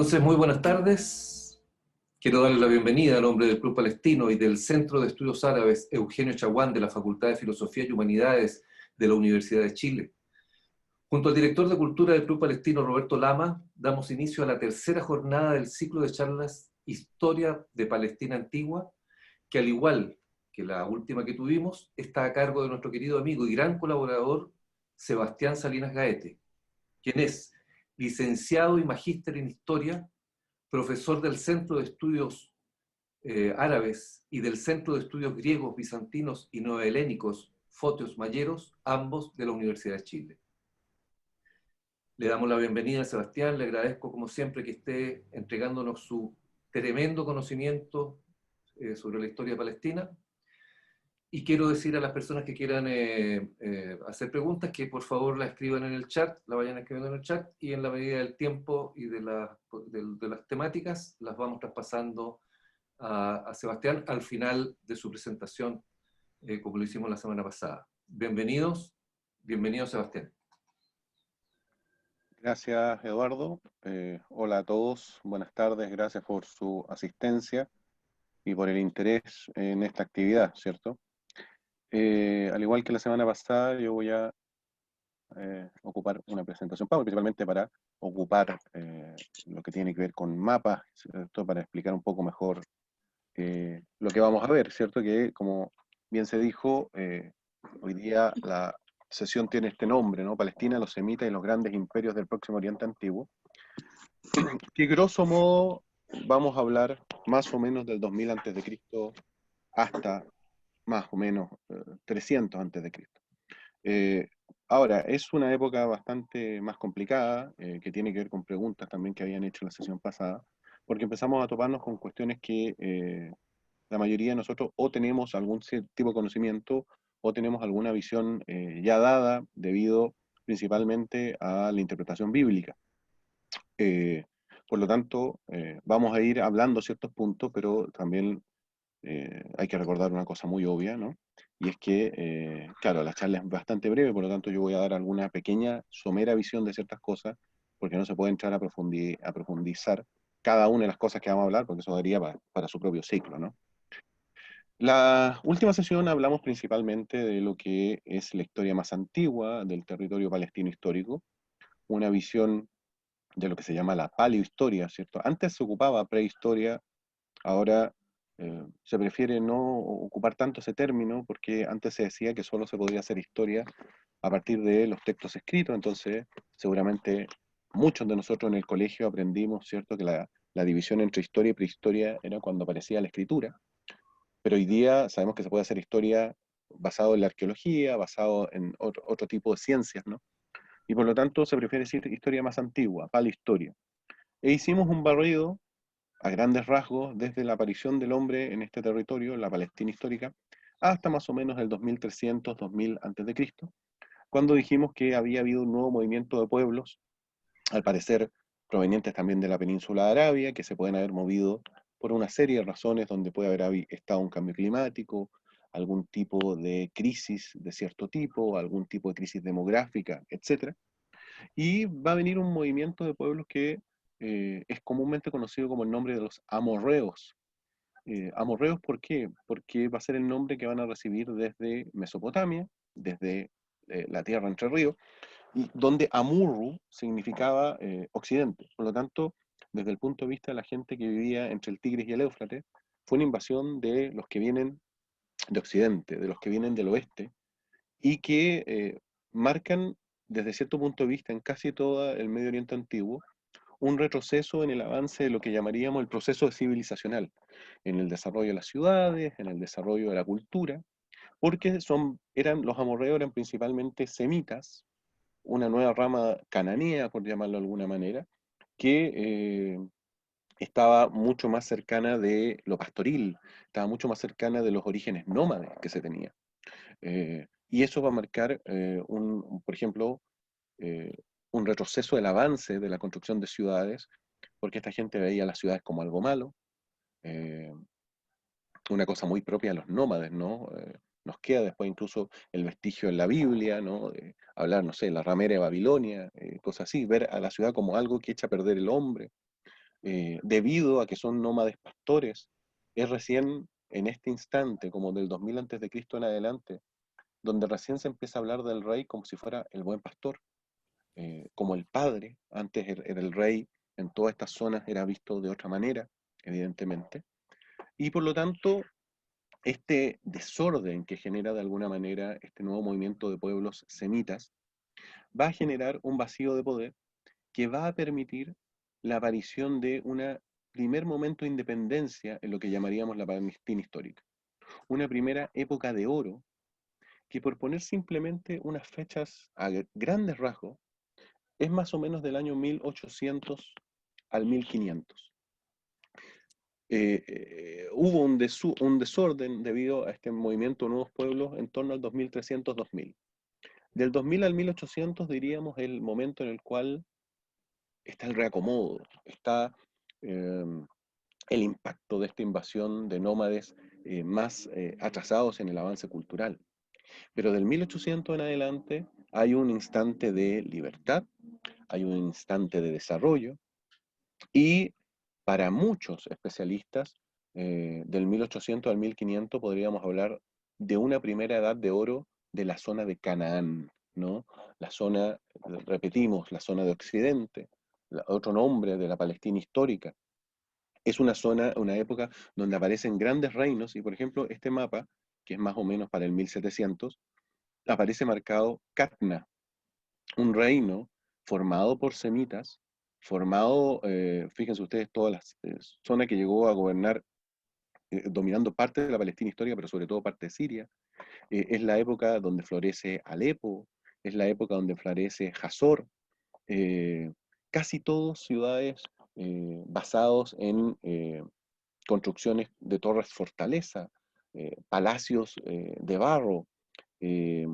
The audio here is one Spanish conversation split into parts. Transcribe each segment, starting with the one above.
Entonces, muy buenas tardes. Quiero darle la bienvenida a nombre del Club Palestino y del Centro de Estudios Árabes Eugenio Chaguán de la Facultad de Filosofía y Humanidades de la Universidad de Chile. Junto al director de Cultura del Club Palestino, Roberto Lama, damos inicio a la tercera jornada del ciclo de charlas Historia de Palestina Antigua, que al igual que la última que tuvimos, está a cargo de nuestro querido amigo y gran colaborador, Sebastián Salinas Gaete, quien es licenciado y magíster en Historia, profesor del Centro de Estudios Árabes y del Centro de Estudios Griegos, Bizantinos y Neohelénicos, Fotios Mayeros, ambos de la Universidad de Chile. Le damos la bienvenida a Sebastián, le agradezco como siempre que esté entregándonos su tremendo conocimiento sobre la historia palestina. Y quiero decir a las personas que quieran hacer preguntas que por favor la escriban en el chat, la vayan escribiendo en el chat, y en la medida del tiempo y de las temáticas las vamos traspasando a Sebastián al final de su presentación, como lo hicimos la semana pasada. Bienvenido Sebastián. Gracias, Eduardo. Hola a todos, buenas tardes, gracias por su asistencia y por el interés en esta actividad, ¿cierto? Al igual que la semana pasada, yo voy a ocupar una presentación PowerPoint, principalmente para ocupar lo que tiene que ver con mapas, ¿cierto? Para explicar un poco mejor lo que vamos a ver, ¿cierto? Que, como bien se dijo, hoy día la sesión tiene este nombre, ¿no? Palestina, los semitas y los grandes imperios del Próximo Oriente Antiguo, que grosso modo vamos a hablar más o menos del 2000 antes de Cristo hasta más o menos 300 antes de Cristo. Ahora, es una época bastante más complicada, que tiene que ver con preguntas también que habían hecho en la sesión pasada, porque empezamos a toparnos con cuestiones que la mayoría de nosotros o tenemos algún tipo de conocimiento o tenemos alguna visión ya dada debido principalmente a la interpretación bíblica. Eh, por lo tanto, vamos a ir hablando ciertos puntos, pero también hay que recordar una cosa muy obvia, ¿no? Y es que, claro, la charla es bastante breve, por lo tanto yo voy a dar alguna pequeña, somera visión de ciertas cosas, porque no se puede entrar a profundizar cada una de las cosas que vamos a hablar, porque eso daría para su propio ciclo, ¿no? La última sesión hablamos principalmente de lo que es la historia más antigua del territorio palestino histórico, una visión de lo que se llama la paleohistoria, ¿cierto? Antes se ocupaba prehistoria, ahora se prefiere no ocupar tanto ese término porque antes se decía que solo se podía hacer historia a partir de los textos escritos, entonces seguramente muchos de nosotros en el colegio aprendimos, ¿cierto?, que la división entre historia y prehistoria era cuando aparecía la escritura, pero hoy día sabemos que se puede hacer historia basado en la arqueología, basado en otro tipo de ciencias, ¿no? Y por lo tanto se prefiere decir historia más antigua, paleohistoria. E hicimos un barrido a grandes rasgos desde la aparición del hombre en este territorio, la Palestina histórica, hasta más o menos el 2300, 2000 a.C., cuando dijimos que había habido un nuevo movimiento de pueblos, al parecer provenientes también de la península de Arabia, que se pueden haber movido por una serie de razones donde puede haber estado un cambio climático, algún tipo de crisis de cierto tipo, algún tipo de crisis demográfica, etc. Y va a venir un movimiento de pueblos que es comúnmente conocido como el nombre de los amorreos. Amorreos, ¿por qué? Porque va a ser el nombre que van a recibir desde Mesopotamia, desde la tierra entre ríos, y donde Amurru significaba occidente. Por lo tanto, desde el punto de vista de la gente que vivía entre el Tigris y el Éufrates, fue una invasión de los que vienen de occidente, de los que vienen del oeste, y que marcan desde cierto punto de vista en casi todo el Medio Oriente antiguo un retroceso en el avance de lo que llamaríamos el proceso civilizacional, en el desarrollo de las ciudades, en el desarrollo de la cultura, porque los amorreos eran principalmente semitas, una nueva rama cananea, por llamarlo de alguna manera, que estaba mucho más cercana de lo pastoril, estaba mucho más cercana de los orígenes nómades que se tenía. Y eso va a marcar, por ejemplo, eh, un retroceso del avance de la construcción de ciudades, porque esta gente veía las ciudades como algo malo, eh, una cosa muy propia de los nómades, ¿no? Nos queda después incluso el vestigio en la Biblia, ¿no? Hablar, no sé, la ramera de Babilonia, cosas así, ver a la ciudad como algo que echa a perder el hombre. debido a que son nómades pastores, es recién en este instante, como del 2000 antes de Cristo en adelante, donde recién se empieza a hablar del rey como si fuera el buen pastor, como el padre. Antes era el rey, en todas estas zonas era visto de otra manera, evidentemente. Y por lo tanto, este desorden que genera de alguna manera este nuevo movimiento de pueblos semitas va a generar un vacío de poder que va a permitir la aparición de un primer momento de independencia en lo que llamaríamos la Palestina histórica. Una primera época de oro que, por poner simplemente unas fechas a grandes rasgos, es más o menos del año 1800 al 1500. Hubo un desorden debido a este movimiento de nuevos pueblos en torno al 2300-2000. Del 2000 al 1800 diríamos el momento en el cual está el reacomodo, está eh, el impacto de esta invasión de nómades más atrasados en el avance cultural. Pero del 1800 en adelante hay un instante de libertad, hay un instante de desarrollo y para muchos especialistas del 1800 al 1500 podríamos hablar de una primera edad de oro de la zona de Canaán, ¿no? La zona, repetimos, la zona de Occidente, otro nombre de la Palestina histórica. Es una zona, una época donde aparecen grandes reinos y por ejemplo este mapa, que es más o menos para el 1700, aparece marcado Catna, un reino formado por semitas, formado, fíjense ustedes, todas las zonas que llegó a gobernar, dominando parte de la Palestina histórica, pero sobre todo parte de Siria. Es la época donde florece Alepo, es la época donde florece Hazor, eh, casi todas ciudades basados en construcciones de torres fortaleza, palacios de barro, eh,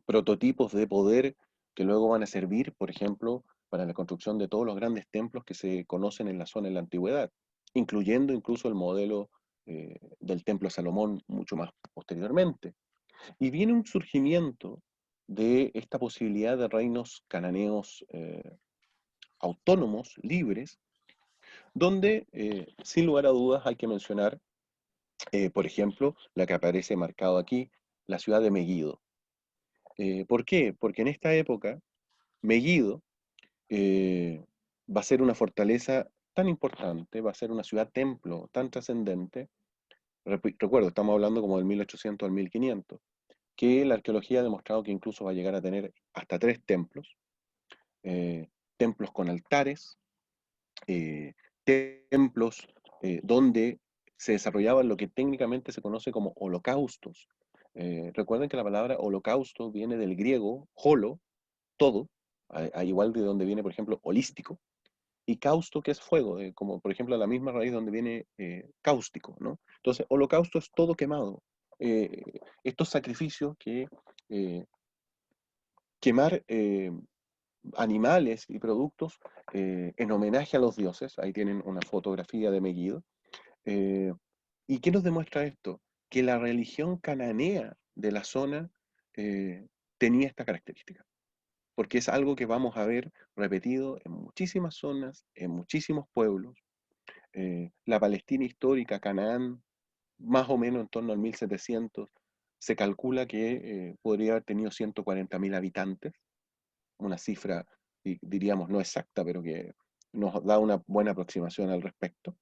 prototipos de poder que luego van a servir, por ejemplo, para la construcción de todos los grandes templos que se conocen en la zona en la antigüedad, incluyendo incluso el modelo del templo de Salomón mucho más posteriormente. Y viene un surgimiento de esta posibilidad de reinos cananeos autónomos, libres, donde sin lugar a dudas hay que mencionar, por ejemplo, la que aparece marcado aquí, la ciudad de Megiddo. ¿Por qué? Porque en esta época Megiddo eh, va a ser una fortaleza tan importante, va a ser una ciudad templo tan trascendente. Recuerdo, estamos hablando como del 1800 al 1500, que la arqueología ha demostrado que incluso va a llegar a tener hasta 3 templos, eh, templos con altares, eh, templos donde se desarrollaban lo que técnicamente se conoce como holocaustos. Recuerden que la palabra holocausto viene del griego holo, todo, a igual de donde viene, por ejemplo, holístico, y causto, que es fuego, como por ejemplo la misma raíz donde viene cáustico, ¿no? Entonces, holocausto es todo quemado. Eh, Estos sacrificios que quemar animales y productos en homenaje a los dioses, ahí tienen una fotografía de Megiddo. eh, ¿Y qué nos demuestra esto? Que la religión cananea de la zona tenía esta característica, porque es algo que vamos a ver repetido en muchísimas zonas, en muchísimos pueblos. La Palestina histórica, Canaán, más o menos en torno al 1700, se calcula que podría haber tenido 140.000 habitantes, una cifra, diríamos, no exacta, pero que nos da una buena aproximación al respecto.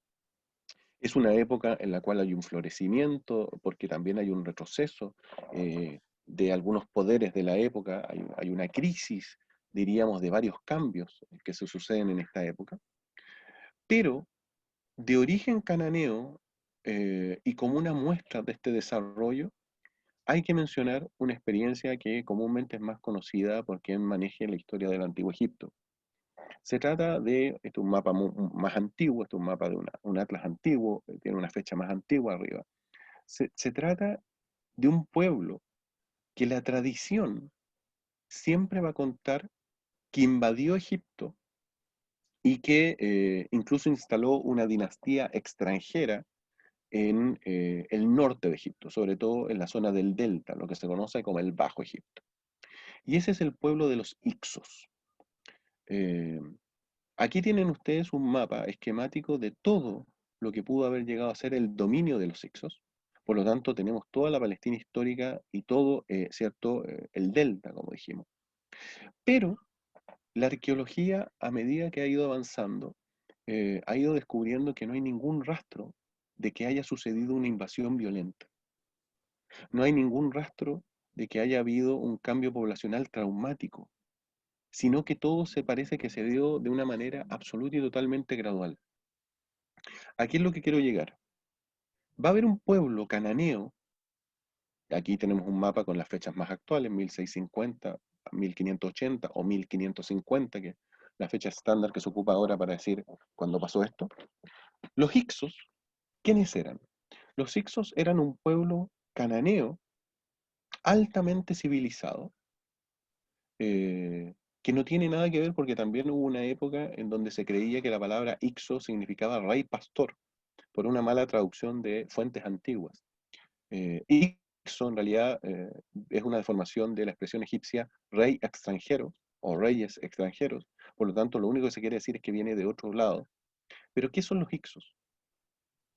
Es una época en la cual hay un florecimiento, porque también hay un retroceso de algunos poderes de la época, hay una crisis, diríamos, de varios cambios que se suceden en esta época, pero de origen cananeo y como una muestra de este desarrollo, hay que mencionar una experiencia que comúnmente es más conocida por quien maneje la historia del Antiguo Egipto. Se trata de, este es un mapa más antiguo, este es un mapa de un atlas antiguo, tiene una fecha más antigua arriba. Se trata de un pueblo que la tradición siempre va a contar que invadió Egipto y que incluso instaló una dinastía extranjera en el norte de Egipto, sobre todo en la zona del delta, lo que se conoce como el Bajo Egipto. Y ese es el pueblo de los Ixos. Eh, Aquí tienen ustedes un mapa esquemático de todo lo que pudo haber llegado a ser el dominio de los Hicsos. Por lo tanto, tenemos toda la Palestina histórica y todo, ¿cierto? El delta, como dijimos. Pero la arqueología, a medida que ha ido avanzando, ha ido descubriendo que no hay ningún rastro de que haya sucedido una invasión violenta. No hay ningún rastro de que haya habido un cambio poblacional traumático, sino que todo se parece que se dio de una manera absoluta y totalmente gradual. Aquí es lo que quiero llegar. Va a haber un pueblo cananeo, aquí tenemos un mapa con las fechas más actuales, 1650, 1580 o 1550, que es la fecha estándar que se ocupa ahora para decir cuándo pasó esto. Los Hicsos, ¿quiénes eran? Los Hicsos eran un pueblo cananeo altamente civilizado, que no tiene nada que ver porque también hubo una época en donde se creía que la palabra Ixo significaba rey pastor, por una mala traducción de fuentes antiguas. Ixo en realidad es una deformación de la expresión egipcia rey extranjero o reyes extranjeros, por lo tanto lo único que se quiere decir es que viene de otro lado. Pero ¿qué son los Ixos?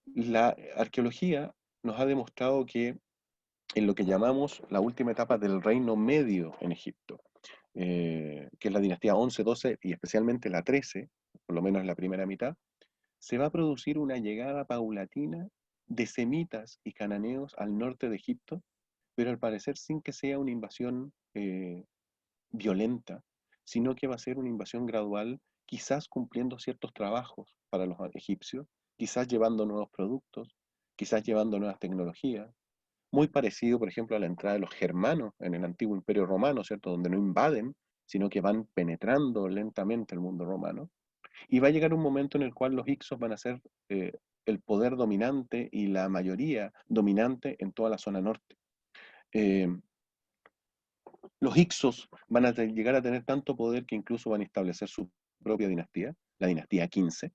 La arqueología nos ha demostrado que en lo que llamamos la última etapa del reino medio en Egipto, que es la dinastía 11, 12 y especialmente la 13, por lo menos en la primera mitad, se va a producir una llegada paulatina de semitas y cananeos al norte de Egipto, pero al parecer sin que sea una invasión violenta, sino que va a ser una invasión gradual, quizás cumpliendo ciertos trabajos para los egipcios, quizás llevando nuevos productos, quizás llevando nuevas tecnologías, muy parecido, por ejemplo, a la entrada de los germanos en el antiguo Imperio Romano, ¿cierto? Donde no invaden, sino que van penetrando lentamente el mundo romano. Y va a llegar un momento en el cual los Hicsos van a ser el poder dominante y la mayoría dominante en toda la zona norte. Eh, los Hicsos van a llegar a tener tanto poder que incluso van a establecer su propia dinastía, la dinastía 15,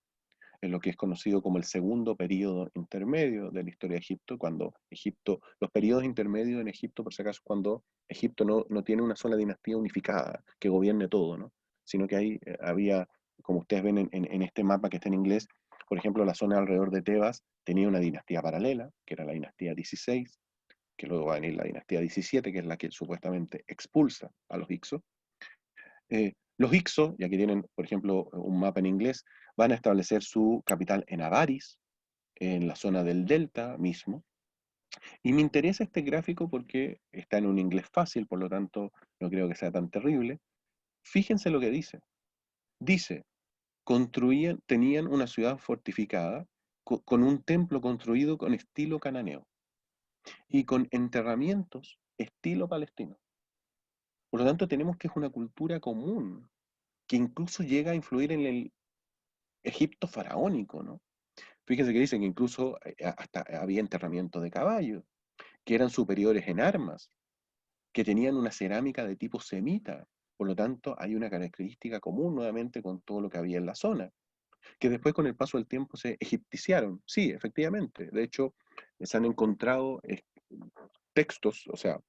en lo que es conocido como el segundo periodo intermedio de la historia de Egipto, cuando Egipto, los periodos intermedios en Egipto, por si acaso, cuando Egipto no tiene una sola dinastía unificada que gobierne todo, ¿no? Sino que ahí había, como ustedes ven en este mapa que está en inglés, por ejemplo, la zona alrededor de Tebas tenía una dinastía paralela, que era la dinastía 16, que luego va a venir la dinastía 17, que es la que supuestamente expulsa a los Hicsos. Los Hicsos, y aquí tienen, por ejemplo, un mapa en inglés, van a establecer su capital en Avaris, en la zona del delta mismo. Y me interesa este gráfico porque está en un inglés fácil, por lo tanto no creo que sea tan terrible. Fíjense lo que dice. Dice, tenían una ciudad fortificada con un templo construido con estilo cananeo y con enterramientos estilo palestino. Por lo tanto, tenemos que es una cultura común que incluso llega a influir en el Egipto faraónico, ¿no? Fíjense que dicen que incluso hasta había enterramiento de caballos, que eran superiores en armas, que tenían una cerámica de tipo semita. Por lo tanto, hay una característica común nuevamente con todo lo que había en la zona, que después con el paso del tiempo se egipticiaron. Sí, efectivamente. De hecho, se han encontrado textos, o sea,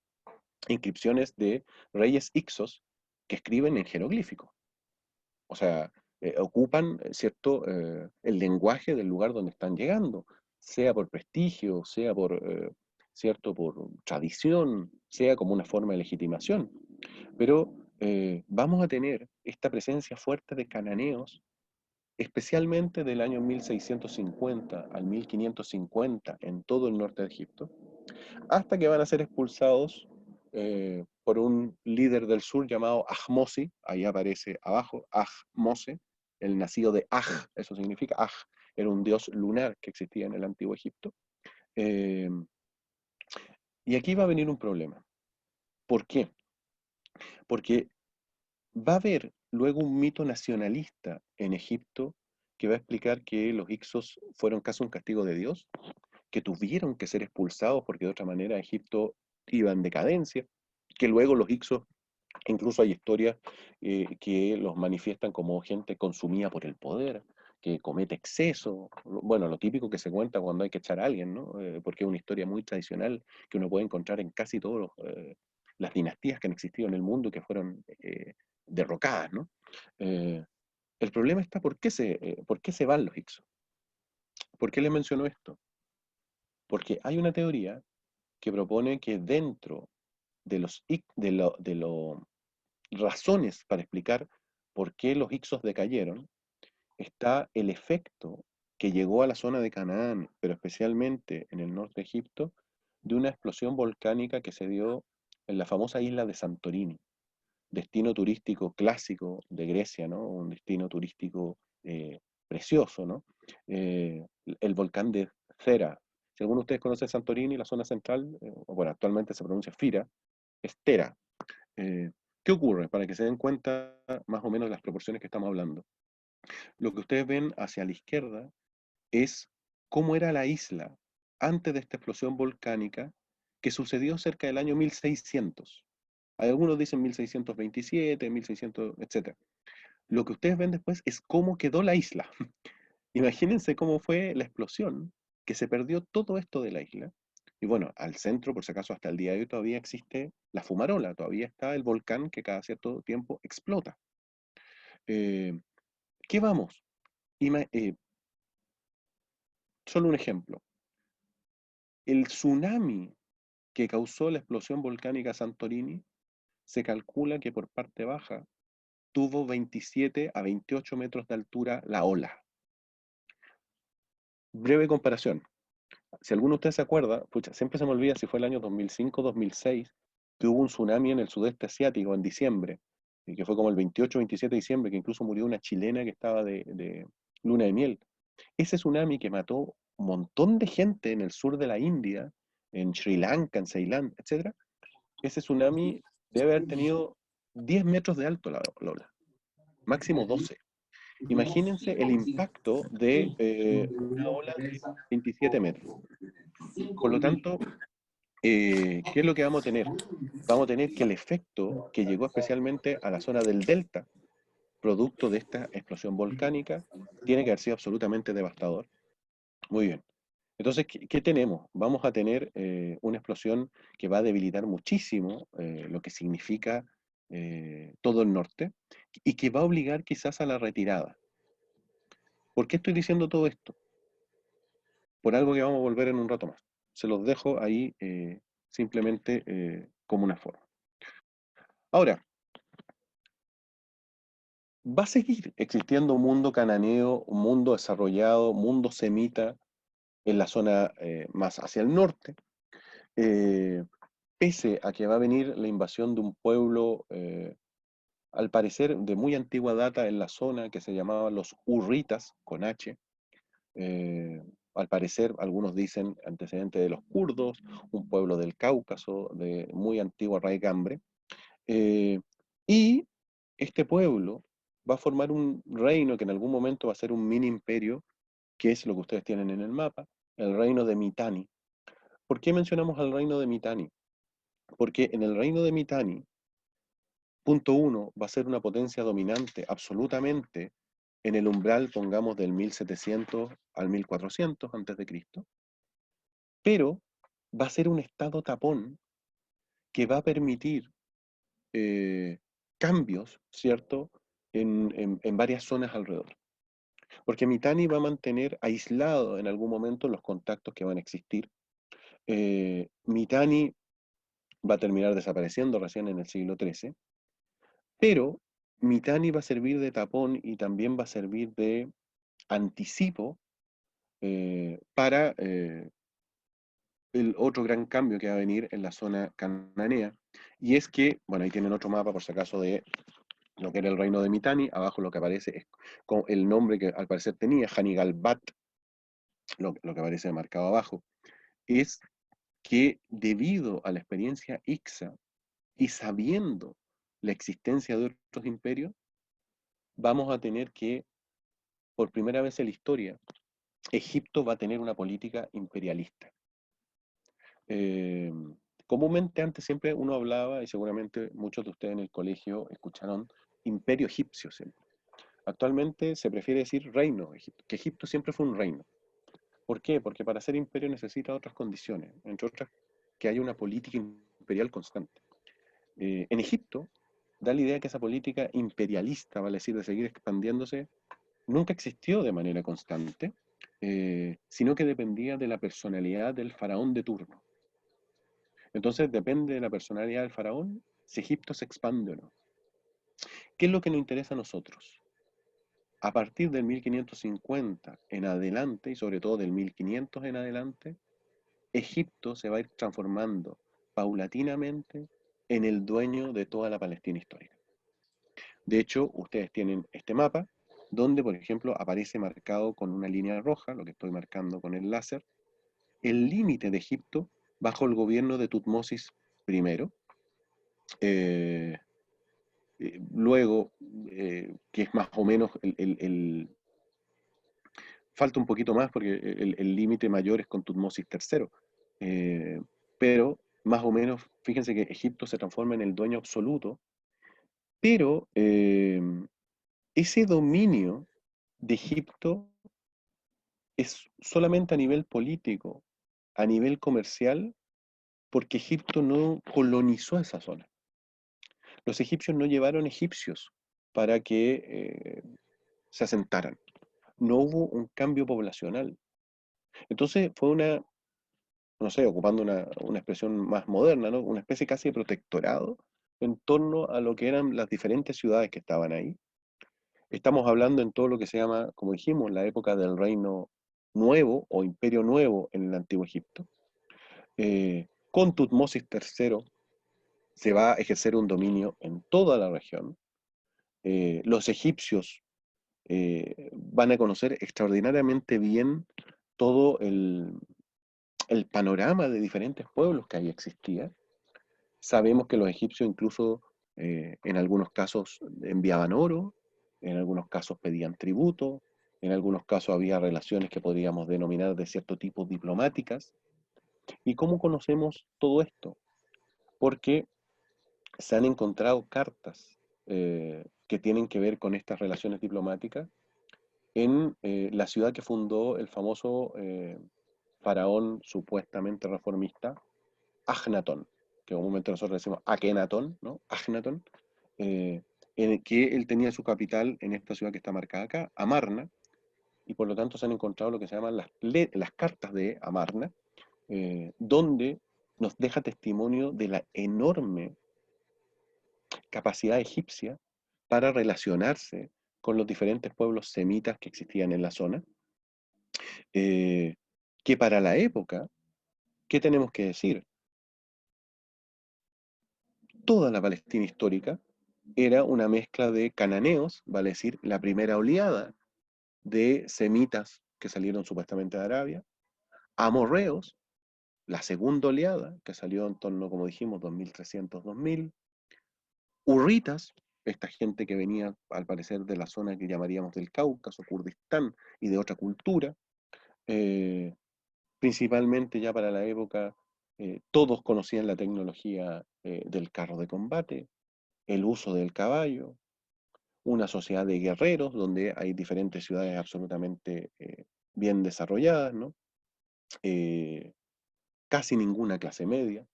inscripciones de reyes Ixos que escriben en jeroglífico. O sea, ocupan, ¿cierto?, el lenguaje del lugar donde están llegando, sea por prestigio, sea por, ¿cierto?, por tradición, sea como una forma de legitimación. Pero vamos a tener esta presencia fuerte de cananeos, especialmente del año 1650 al 1550 en todo el norte de Egipto, hasta que van a ser expulsados por un líder del sur llamado Ahmosi, ahí aparece abajo, Ahmose, el nacido de eso significa era un dios lunar que existía en el antiguo Egipto. Eh, y aquí va a venir un problema. ¿Por qué? Porque va a haber luego un mito nacionalista en Egipto que va a explicar que los Hicsos fueron casi un castigo de Dios, que tuvieron que ser expulsados porque de otra manera Egipto iba en decadencia, que luego los Hicsos, incluso hay historias que los manifiestan como gente consumida por el poder, que comete exceso, bueno, lo típico que se cuenta cuando hay que echar a alguien, ¿no? Porque es una historia muy tradicional que uno puede encontrar en casi todas las dinastías que han existido en el mundo y que fueron derrocadas, ¿no? Eh, El problema está por qué se van los Hyksos. ¿Por qué les menciono esto? Porque hay una teoría que propone que dentro de los razones para explicar por qué los Hyksos decayeron, está el efecto que llegó a la zona de Canaán, pero especialmente en el norte de Egipto, de una explosión volcánica que se dio en la famosa isla de Santorini, destino turístico clásico de Grecia, ¿no? Un destino turístico precioso, ¿no? El volcán de Cera. Si alguno de ustedes conoce Santorini, la zona central, bueno, actualmente se pronuncia Fira, es Tera. Eh, ¿Qué ocurre? Para que se den cuenta más o menos de las proporciones que estamos hablando. Lo que ustedes ven hacia la izquierda es cómo era la isla antes de esta explosión volcánica que sucedió cerca del año 1600. Algunos dicen 1627, 1600, etc. Lo que ustedes ven después es cómo quedó la isla. Imagínense cómo fue la explosión, que se perdió todo esto de la isla. Y bueno, al centro, por si acaso, hasta el día de hoy todavía existe la fumarola, todavía está el volcán que cada cierto tiempo explota. Eh, ¿Qué vamos? Solo un ejemplo. El tsunami que causó la explosión volcánica Santorini se calcula que por parte baja tuvo 27 a 28 metros de altura la ola. Breve comparación. Si alguno de ustedes se acuerda, pucha, siempre se me olvida si fue el año 2005 2006, que hubo un tsunami en el sudeste asiático en diciembre, y que fue como el 28-27 de diciembre, que incluso murió una chilena que estaba de luna de miel. Ese tsunami que mató un montón de gente en el sur de la India, en Sri Lanka, en Ceilán, etc., ese tsunami debe haber tenido 10 metros de alto la ola, máximo 12. Imagínense el impacto de una ola de 27 metros. Por lo tanto, ¿qué es lo que vamos a tener? Vamos a tener que el efecto que llegó especialmente a la zona del delta, producto de esta explosión volcánica, tiene que haber sido absolutamente devastador. Muy bien. Entonces, ¿qué tenemos? Vamos a tener una explosión que va a debilitar muchísimo lo que significa todo el norte y que va a obligar quizás a la retirada. ¿Por qué estoy diciendo todo esto? Por algo que vamos a volver en un rato más. Se los dejo ahí simplemente como una forma. Ahora, va a seguir existiendo un mundo cananeo, un mundo desarrollado, un mundo semita en la zona más hacia el norte, eh, pese a que va a venir la invasión de un pueblo, al parecer de muy antigua data en la zona, que se llamaban los Hurritas, con H. eh, Al parecer, algunos dicen antecedente de los kurdos, un pueblo del Cáucaso de muy antigua raigambre. Y este pueblo va a formar un reino que en algún momento va a ser un mini imperio, que es lo que ustedes tienen en el mapa, el reino de Mitanni. ¿Por qué mencionamos al reino de Mitanni? Porque en el reino de Mitanni, punto uno, va a ser una potencia dominante absolutamente en el umbral, pongamos, del 1700 al 1400 antes de Cristo, pero va a ser un estado tapón que va a permitir eh, cambios, ¿cierto?, en varias zonas alrededor. Porque Mitanni va a mantener aislado en algún momento los contactos que van a existir. Mitanni va a terminar desapareciendo recién en el siglo XIII, pero Mitanni va a servir de tapón y también va a servir de anticipo para el otro gran cambio que va a venir en la zona cananea, y es que, bueno, ahí tienen otro mapa por si acaso de lo que era el reino de Mitanni. Abajo lo que aparece es con el nombre que al parecer tenía, Hannibal Bat, lo que aparece marcado abajo, es que debido a la experiencia Ixa y sabiendo la existencia de otros imperios, vamos a tener que, por primera vez en la historia, Egipto va a tener una política imperialista. Eh, Comúnmente antes siempre uno hablaba, y seguramente muchos de ustedes en el colegio escucharon imperio egipcio siempre. Actualmente se prefiere decir reino Egipto, que Egipto siempre fue un reino. ¿Por qué? Porque para ser imperio necesita otras condiciones, entre otras que haya una política imperial constante. En Egipto da la idea que esa política imperialista, vale decir, de seguir expandiéndose, nunca existió de manera constante, sino que dependía de la personalidad del faraón de turno. Entonces depende de la personalidad del faraón si Egipto se expande o no. ¿Qué es lo que nos interesa a nosotros? A partir del 1550 en adelante, y sobre todo del 1500 en adelante, Egipto se va a ir transformando paulatinamente en el dueño de toda la Palestina histórica. De hecho, ustedes tienen este mapa, donde, por ejemplo, aparece marcado con una línea roja, lo que estoy marcando con el láser, el límite de Egipto bajo el gobierno de Tutmosis I. Eh, luego, que es más o menos falta un poquito más porque el límite mayor es con Tutmosis III. Pero más o menos, fíjense que Egipto se transforma en el dueño absoluto, pero ese dominio de Egipto es solamente a nivel político, a nivel comercial, porque Egipto no colonizó esa zona. Los egipcios no llevaron egipcios para que se asentaran. No hubo un cambio poblacional. Entonces fue una, no sé, ocupando una expresión más moderna, ¿no? Una especie casi de protectorado en torno a lo que eran las diferentes ciudades que estaban ahí. Estamos hablando en todo lo que se llama, como dijimos, la época del reino nuevo o imperio nuevo en el antiguo Egipto. Con Tutmosis III se va a ejercer un dominio en toda la región. Los egipcios van a conocer extraordinariamente bien todo el panorama de diferentes pueblos que ahí existía. Sabemos que los egipcios incluso en algunos casos enviaban oro, en algunos casos pedían tributo, en algunos casos había relaciones que podríamos denominar de cierto tipo diplomáticas. ¿Y cómo conocemos todo esto? Porque se han encontrado cartas que tienen que ver con estas relaciones diplomáticas en la ciudad que fundó el famoso faraón supuestamente reformista, Agnatón, que comúnmente nosotros decimos Akenatón, ¿no? Agnatón, en el que él tenía su capital en esta ciudad que está marcada acá, Amarna, y por lo tanto se han encontrado lo que se llaman las cartas de Amarna, donde nos deja testimonio de la enorme capacidad egipcia para relacionarse con los diferentes pueblos semitas que existían en la zona, eh, que para la época, ¿qué tenemos que decir? Toda la Palestina histórica era una mezcla de cananeos, vale decir, la primera oleada de semitas que salieron supuestamente de Arabia, amorreos, la segunda oleada que salió en torno, como dijimos, 2300-2000, hurritas, esta gente que venía al parecer de la zona que llamaríamos del Cáucaso, Kurdistán y de otra cultura, eh, principalmente ya para la época todos conocían la tecnología del carro de combate, el uso del caballo, una sociedad de guerreros donde hay diferentes ciudades absolutamente bien desarrolladas, ¿no? Eh, casi ninguna clase media,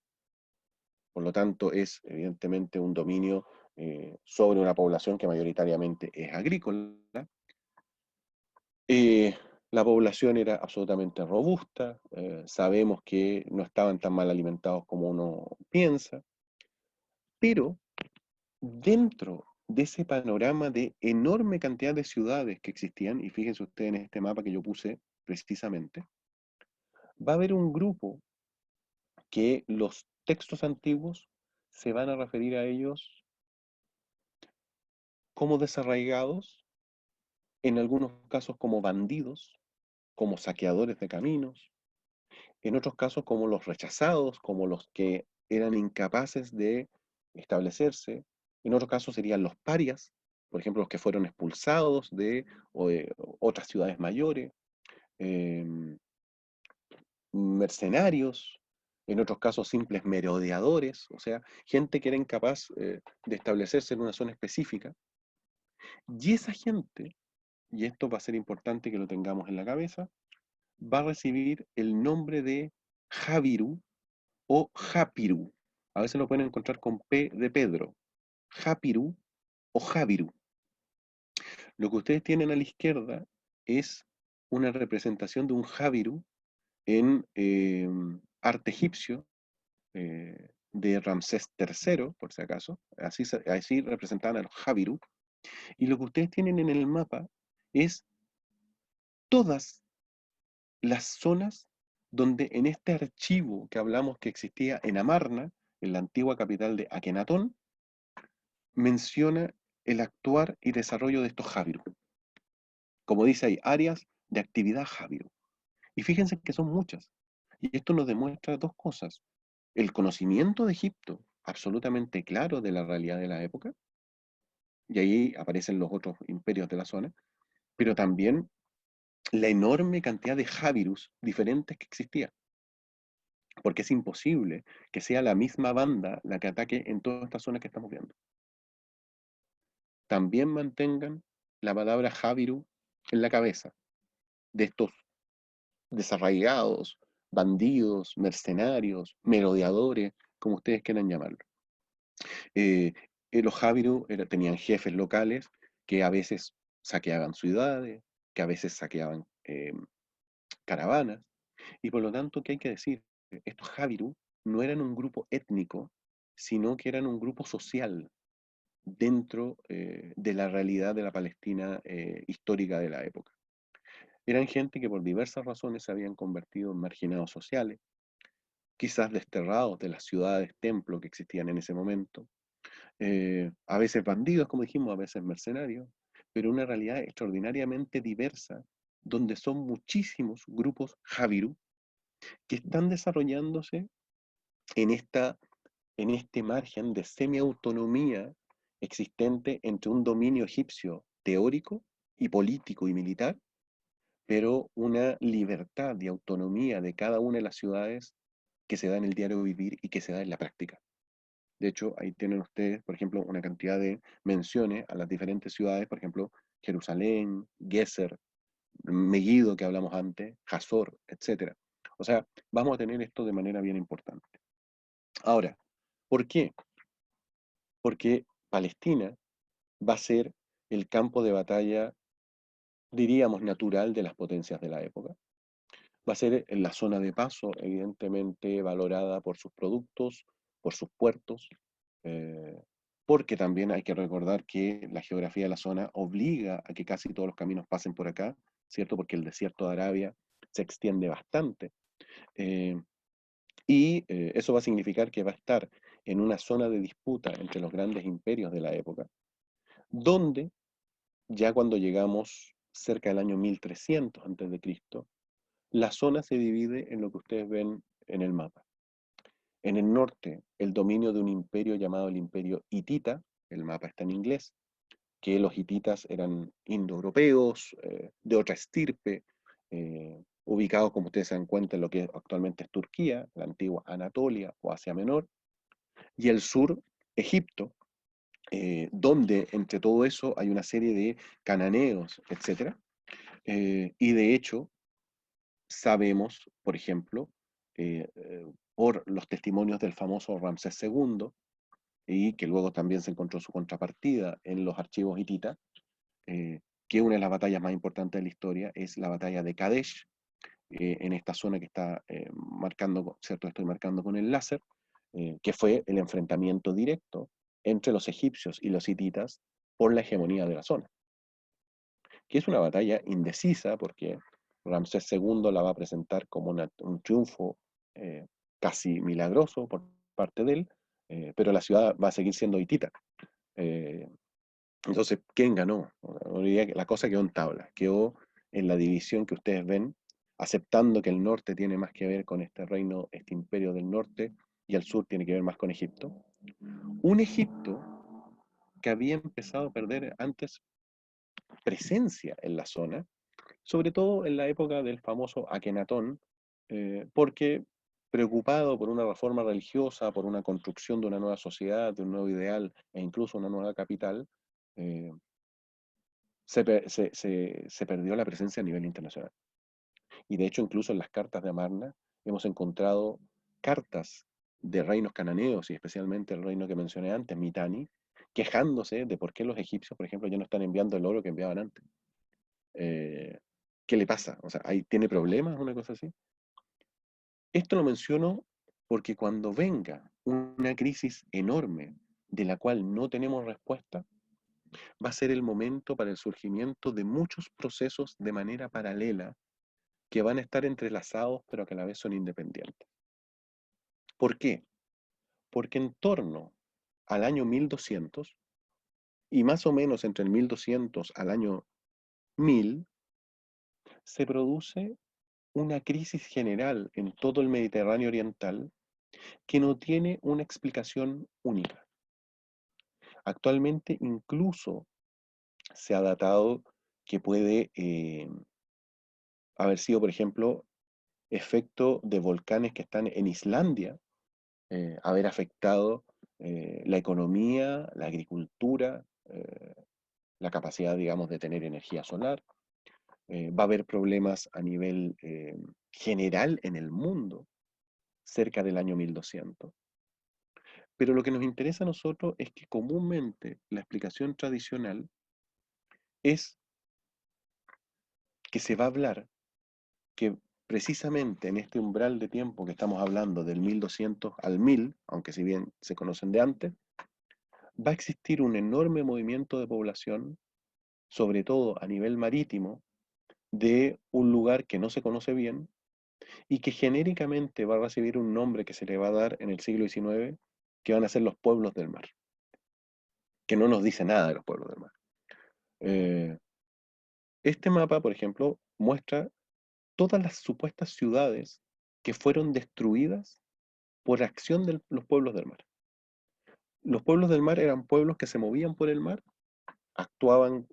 por lo tanto es evidentemente un dominio sobre una población que mayoritariamente es agrícola. Eh, la población era absolutamente robusta, sabemos que no estaban tan mal alimentados como uno piensa, pero dentro de ese panorama de enorme cantidad de ciudades que existían, y fíjense ustedes en este mapa que yo puse precisamente, va a haber un grupo que los textos antiguos se van a referir a ellos como desarraigados, en algunos casos como bandidos, como saqueadores de caminos, en otros casos como los rechazados, como los que eran incapaces de establecerse, en otros casos serían los parias, por ejemplo, los que fueron expulsados de otras ciudades mayores, eh, mercenarios, en otros casos simples merodeadores, o sea, gente que era incapaz de establecerse en una zona específica. Y esa gente, y esto va a ser importante que lo tengamos en la cabeza, va a recibir el nombre de Jabiru o Japiru. A veces lo pueden encontrar con P de Pedro. Hapiru o Jabiru. Lo que ustedes tienen a la izquierda es una representación de un Jabiru en arte egipcio de Ramsés III, por si acaso. Así representaban a los Jabiru. Y lo que ustedes tienen en el mapa es todas las zonas donde en este archivo que hablamos que existía en Amarna, en la antigua capital de Akenatón, menciona el actuar y desarrollo de estos Jabiru. Como dice, hay áreas de actividad Jabiru. Y fíjense que son muchas. Y esto nos demuestra dos cosas. El conocimiento de Egipto, absolutamente claro de la realidad de la época, y ahí aparecen los otros imperios de la zona, pero también la enorme cantidad de Jabirus diferentes que existía, porque es imposible que sea la misma banda la que ataque en todas estas zonas que estamos viendo. También mantengan la palabra Jabiru en la cabeza de estos desarraigados, bandidos, mercenarios, merodeadores, como ustedes quieran llamarlo. Los Jabiru tenían jefes locales que a veces saqueaban ciudades, que a veces saqueaban caravanas, y por lo tanto, ¿qué hay que decir? Estos Jabiru no eran un grupo étnico, sino que eran un grupo social dentro de la realidad de la Palestina histórica de la época. Eran gente que por diversas razones se habían convertido en marginados sociales, quizás desterrados de las ciudades templo que existían en ese momento, a veces bandidos, como dijimos, a veces mercenarios, pero una realidad extraordinariamente diversa, donde son muchísimos grupos Jabiru que están desarrollándose en, en este margen de semiautonomía existente entre un dominio egipcio teórico y político y militar, pero una libertad y autonomía de cada una de las ciudades que se da en el diario vivir y que se da en la práctica. De hecho, ahí tienen ustedes, por ejemplo, una cantidad de menciones a las diferentes ciudades, por ejemplo, Jerusalén, Geser, Megiddo, que hablamos antes, Hazor, etc. O sea, vamos a tener esto de manera bien importante. Ahora, ¿por qué? Porque Palestina va a ser el campo de batalla, diríamos, natural de las potencias de la época. Va a ser en la zona de paso, evidentemente valorada por sus productos, por sus puertos, eh, porque también hay que recordar que la geografía de la zona obliga a que casi todos los caminos pasen por acá, ¿cierto? Porque el desierto de Arabia se extiende bastante. eh, Eso va a significar que va a estar en una zona de disputa entre los grandes imperios de la época, donde ya cuando llegamos cerca del año 1300 a.C., la zona se divide en lo que ustedes ven en el mapa. En el norte, el dominio de un imperio llamado el Imperio Hitita, el mapa está en inglés, que los hititas eran indoeuropeos, de otra estirpe, ubicados, como ustedes se dan cuenta, en lo que actualmente es Turquía, la antigua Anatolia o Asia Menor, y el sur, Egipto, donde entre todo eso hay una serie de cananeos, etc. Y de hecho, sabemos, por ejemplo, por los testimonios del famoso Ramsés II, y que luego también se encontró su contrapartida en los archivos hititas, que una de las batallas más importantes de la historia es la batalla de Kadesh, en esta zona que está marcando, ¿cierto? Estoy marcando con el láser, que fue el enfrentamiento directo entre los egipcios y los hititas por la hegemonía de la zona, que es una batalla indecisa porque Ramsés II la va a presentar como un triunfo eh, casi milagroso por parte de él, pero la ciudad va a seguir siendo hitita. Eh, entonces, ¿quién ganó? La cosa quedó en tabla, quedó en la división que ustedes ven, aceptando que el norte tiene más que ver con este reino, este imperio del norte, y el sur tiene que ver más con Egipto. Un Egipto que había empezado a perder antes presencia en la zona, sobre todo en la época del famoso Akenatón, porque preocupado por una reforma religiosa, por una construcción de una nueva sociedad, de un nuevo ideal e incluso una nueva capital, eh, se perdió la presencia a nivel internacional. Y de hecho, incluso en las cartas de Amarna hemos encontrado cartas de reinos cananeos, y especialmente el reino que mencioné antes, Mitanni, quejándose de por qué los egipcios, por ejemplo, ya no están enviando el oro que enviaban antes. ¿Qué le pasa? O sea, ¿tiene problemas, una cosa así? Esto lo menciono porque cuando venga una crisis enorme de la cual no tenemos respuesta, va a ser el momento para el surgimiento de muchos procesos de manera paralela que van a estar entrelazados pero que a la vez son independientes. ¿Por qué? Porque en torno al año 1200 y más o menos entre el 1200 al año 1000 se produce una crisis general en todo el Mediterráneo oriental que no tiene una explicación única. Actualmente incluso se ha datado que puede haber sido, por ejemplo, efecto de volcanes que están en Islandia, haber afectado la economía, la agricultura, la capacidad, digamos, de tener energía solar. Va a haber problemas a nivel general en el mundo cerca del año 1200. Pero lo que nos interesa a nosotros es que comúnmente la explicación tradicional es que se va a hablar que precisamente en este umbral de tiempo que estamos hablando del 1200 al 1000, aunque si bien se conocen de antes, va a existir un enorme movimiento de población, sobre todo a nivel marítimo, de un lugar que no se conoce bien y que genéricamente va a recibir un nombre que se le va a dar en el siglo XIX, que van a ser los pueblos del mar, que no nos dice nada de los pueblos del mar. Eh, este mapa, por ejemplo, muestra todas las supuestas ciudades que fueron destruidas por acción de los pueblos del mar. Los pueblos del mar eran pueblos que se movían por el mar, actuaban,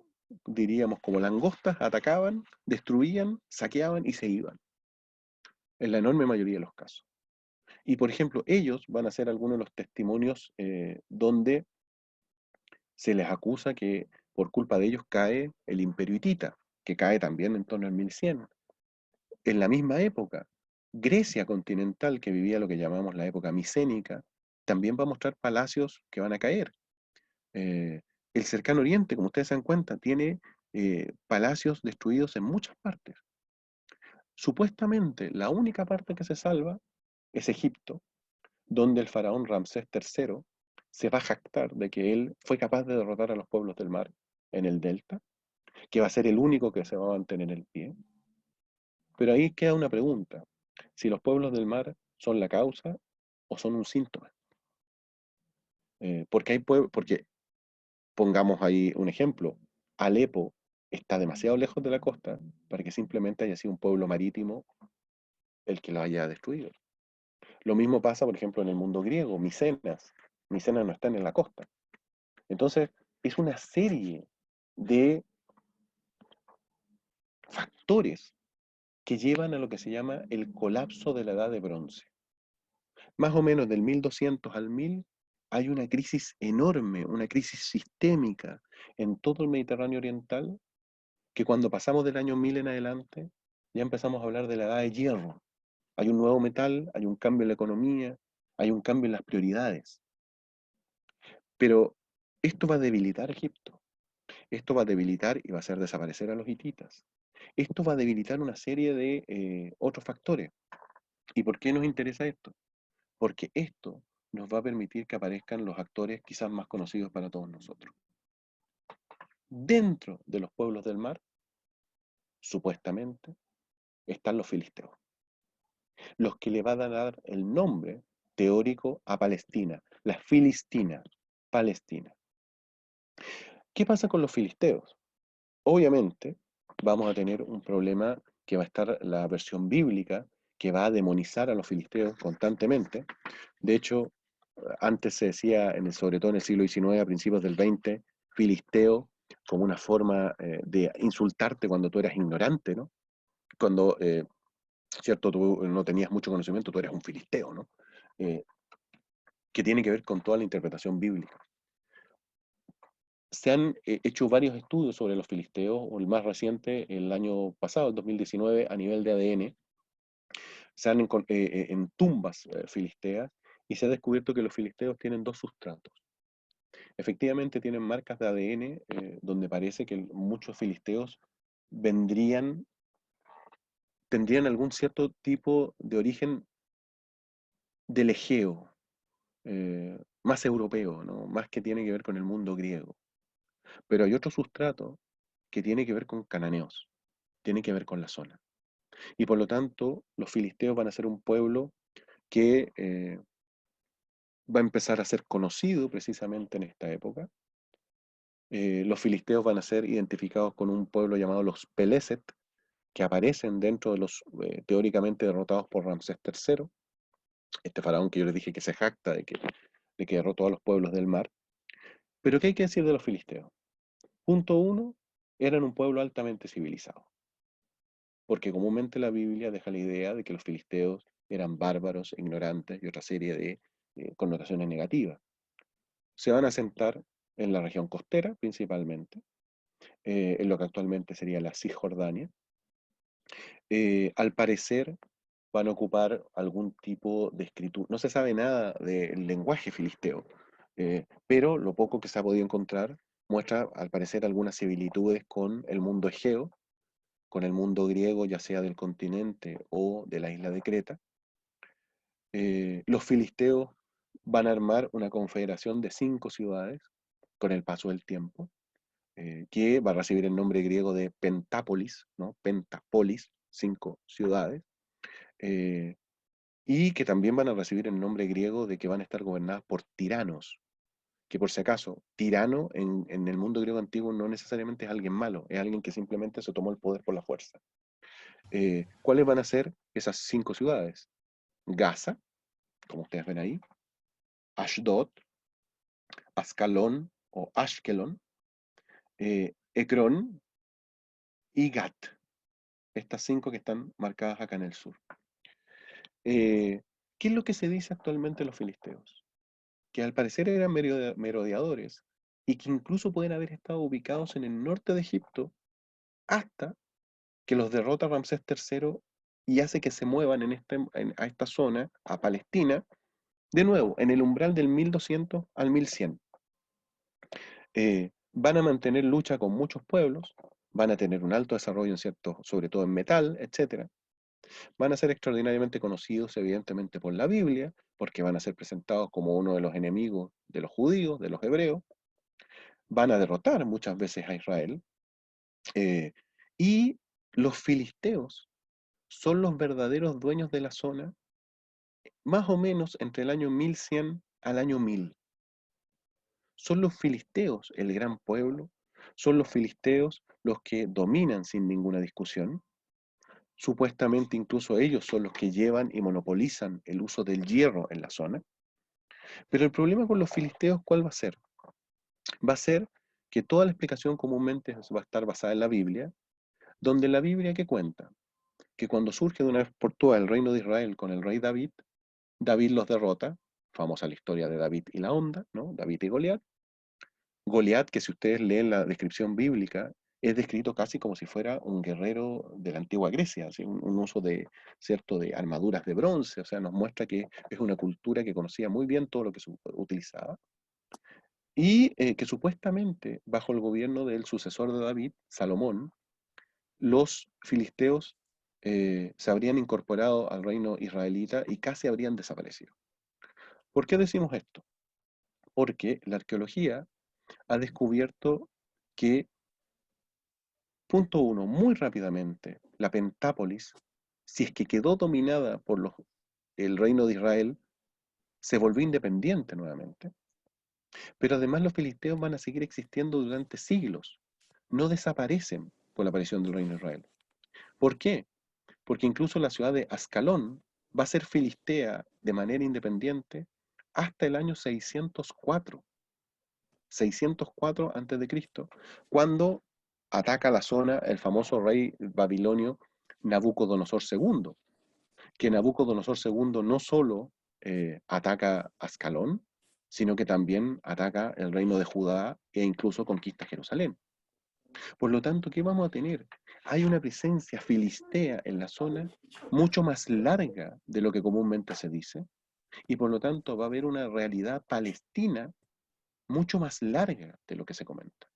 diríamos, como langostas, atacaban, destruían, saqueaban y se iban, en la enorme mayoría de los casos. Y, por ejemplo, ellos van a ser algunos de los testimonios donde se les acusa que por culpa de ellos cae el imperio hitita, que cae también en torno al 1100. En la misma época, Grecia continental, que vivía lo que llamamos la época micénica, también va a mostrar palacios que van a caer. Eh, el cercano oriente, como ustedes se dan cuenta, tiene palacios destruidos en muchas partes. Supuestamente, la única parte que se salva es Egipto, donde el faraón Ramsés III se va a jactar de que él fue capaz de derrotar a los pueblos del mar en el delta, que va a ser el único que se va a mantener en pie. Pero ahí queda una pregunta, si los pueblos del mar son la causa o son un síntoma. Porque pongamos ahí un ejemplo, Alepo está demasiado lejos de la costa para que simplemente haya sido un pueblo marítimo el que lo haya destruido. Lo mismo pasa, por ejemplo, en el mundo griego, Micenas. Micenas no están en la costa. Entonces, es una serie de factores que llevan a lo que se llama el colapso de la Edad de Bronce. Más o menos del 1200 al 1000 hay una crisis enorme, una crisis sistémica en todo el Mediterráneo oriental, que cuando pasamos del año 1000 en adelante, ya empezamos a hablar de la Edad de Hierro. Hay un nuevo metal, hay un cambio en la economía, hay un cambio en las prioridades. Pero esto va a debilitar Egipto. Esto va a debilitar y va a hacer desaparecer a los hititas. Esto va a debilitar una serie de otros factores. ¿Y por qué nos interesa esto? Porque esto nos va a permitir que aparezcan los actores quizás más conocidos para todos nosotros. Dentro de los pueblos del mar, supuestamente, están los filisteos, los que le van a dar el nombre teórico a Palestina, la Filistina, Palestina. ¿Qué pasa con los filisteos? Obviamente vamos a tener un problema que va a estar la versión bíblica, que va a demonizar a los filisteos constantemente. De hecho, antes se decía, sobre todo en el siglo XIX, a principios del XX, filisteo como una forma de insultarte cuando tú eras ignorante, ¿no? Cuando, cierto, tú no tenías mucho conocimiento, tú eras un filisteo, ¿no? Eh, que tiene que ver con toda la interpretación bíblica. Se han hecho varios estudios sobre los filisteos, o el más reciente, el año pasado, el 2019, a nivel de ADN. Se han en tumbas filisteas, y se ha descubierto que los filisteos tienen dos sustratos. Efectivamente tienen marcas de ADN donde parece que muchos filisteos vendrían, tendrían algún cierto tipo de origen del Egeo, más europeo, ¿no? Más que tiene que ver con el mundo griego. Pero hay otro sustrato que tiene que ver con cananeos, tiene que ver con la zona. Y por lo tanto, los filisteos van a ser un pueblo que va a empezar a ser conocido precisamente en esta época. Los filisteos van a ser identificados con un pueblo llamado los Peleset, que aparecen dentro de los teóricamente derrotados por Ramsés III, este faraón que yo les dije que se jacta de que derrotó a los pueblos del mar. Pero ¿qué hay que decir de los filisteos? Punto uno, eran un pueblo altamente civilizado, porque comúnmente la Biblia deja la idea de que los filisteos eran bárbaros, ignorantes y otra serie de connotaciones negativas. Se van a asentar en la región costera principalmente, en lo que actualmente sería la Cisjordania. Al parecer van a ocupar algún tipo de escritura. No se sabe nada del lenguaje filisteo, pero lo poco que se ha podido encontrar muestra al parecer algunas similitudes con el mundo egeo, con el mundo griego, ya sea del continente o de la isla de Creta. Los filisteos van a armar una confederación de 5 ciudades con el paso del tiempo, que va a recibir el nombre griego de Pentápolis, ¿no? Pentapolis, 5 ciudades, eh, y que también van a recibir el nombre griego de que van a estar gobernadas por tiranos, que por si acaso, tirano en el mundo griego antiguo no necesariamente es alguien malo, es alguien que simplemente se tomó el poder por la fuerza. ¿Cuáles van a ser esas 5 ciudades? Gaza, como ustedes ven ahí, Ashdod, Ascalón o Ashkelon, Ecrón y Gat. Estas 5 que están marcadas acá en el sur. ¿Qué es lo que se dice actualmente de los filisteos? Que al parecer eran merodeadores y que incluso pueden haber estado ubicados en el norte de Egipto hasta que los derrota Ramsés III y hace que se muevan a esta zona, a Palestina, de nuevo, en el umbral del 1200 al 1100. Van a mantener lucha con muchos pueblos, van a tener un alto desarrollo en cierto, sobre todo en metal, etc. Van a ser extraordinariamente conocidos, evidentemente, por la Biblia, porque van a ser presentados como uno de los enemigos de los judíos, de los hebreos. Van a derrotar muchas veces a Israel. eh, y los filisteos son los verdaderos dueños de la zona, más o menos entre el año 1100 al año 1000. Son los filisteos el gran pueblo, son los filisteos los que dominan sin ninguna discusión. Supuestamente incluso ellos son los que llevan y monopolizan el uso del hierro en la zona. Pero el problema con los filisteos, ¿cuál va a ser? Va a ser que toda la explicación comúnmente va a estar basada en la Biblia, donde la Biblia ¿qué cuenta? Que cuando surge de una vez por todas el reino de Israel con el rey David, David los derrota, famosa la historia de David y la onda, ¿no? David y Goliat. Goliat, que si ustedes leen la descripción bíblica, es descrito casi como si fuera un guerrero de la antigua Grecia, ¿sí? Un uso de, cierto, de armaduras de bronce, o sea, nos muestra que es una cultura que conocía muy bien todo lo que se utilizaba, y que supuestamente, bajo el gobierno del sucesor de David, Salomón, los filisteos se habrían incorporado al reino israelita y casi habrían desaparecido. ¿Por qué decimos esto? Porque la arqueología ha descubierto que, punto uno, muy rápidamente, la Pentápolis, si es que quedó dominada por el reino de Israel, se volvió independiente nuevamente. Pero además los filisteos van a seguir existiendo durante siglos. No desaparecen con la aparición del reino de Israel. ¿Por qué? Porque incluso la ciudad de Ascalón va a ser filistea de manera independiente hasta el año 604 a.C., cuando ataca la zona el famoso rey babilonio Nabucodonosor II, que Nabucodonosor II no solo ataca Ascalón, sino que también ataca el reino de Judá e incluso conquista Jerusalén. Por lo tanto, ¿qué vamos a tener? Hay una presencia filistea en la zona mucho más larga de lo que comúnmente se dice, y por lo tanto va a haber una realidad palestina mucho más larga de lo que se comenta.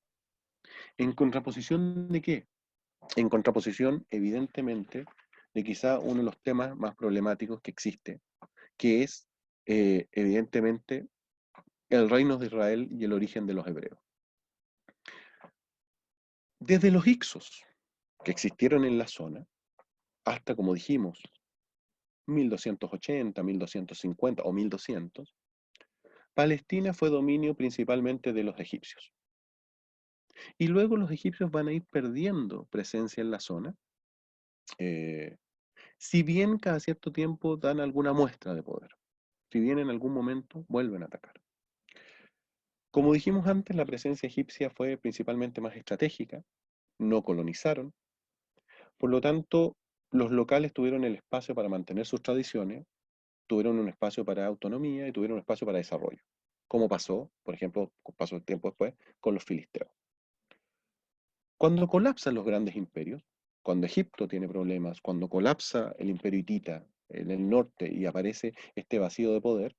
¿En contraposición de qué? En contraposición, evidentemente, de quizá uno de los temas más problemáticos que existe, que es, evidentemente, el reino de Israel y el origen de los hebreos. Desde los Hicsos, que existieron en la zona, hasta, como dijimos, 1280, 1250 o 1200, Palestina fue dominio principalmente de los egipcios. Y luego los egipcios van a ir perdiendo presencia en la zona, si bien cada cierto tiempo dan alguna muestra de poder, si bien en algún momento vuelven a atacar. Como dijimos antes, la presencia egipcia fue principalmente más estratégica, no colonizaron, por lo tanto, los locales tuvieron el espacio para mantener sus tradiciones, tuvieron un espacio para autonomía y tuvieron un espacio para desarrollo, como pasó, por ejemplo, pasó el tiempo después, con los filisteos. Cuando colapsan los grandes imperios, cuando Egipto tiene problemas, cuando colapsa el imperio hitita en el norte y aparece este vacío de poder,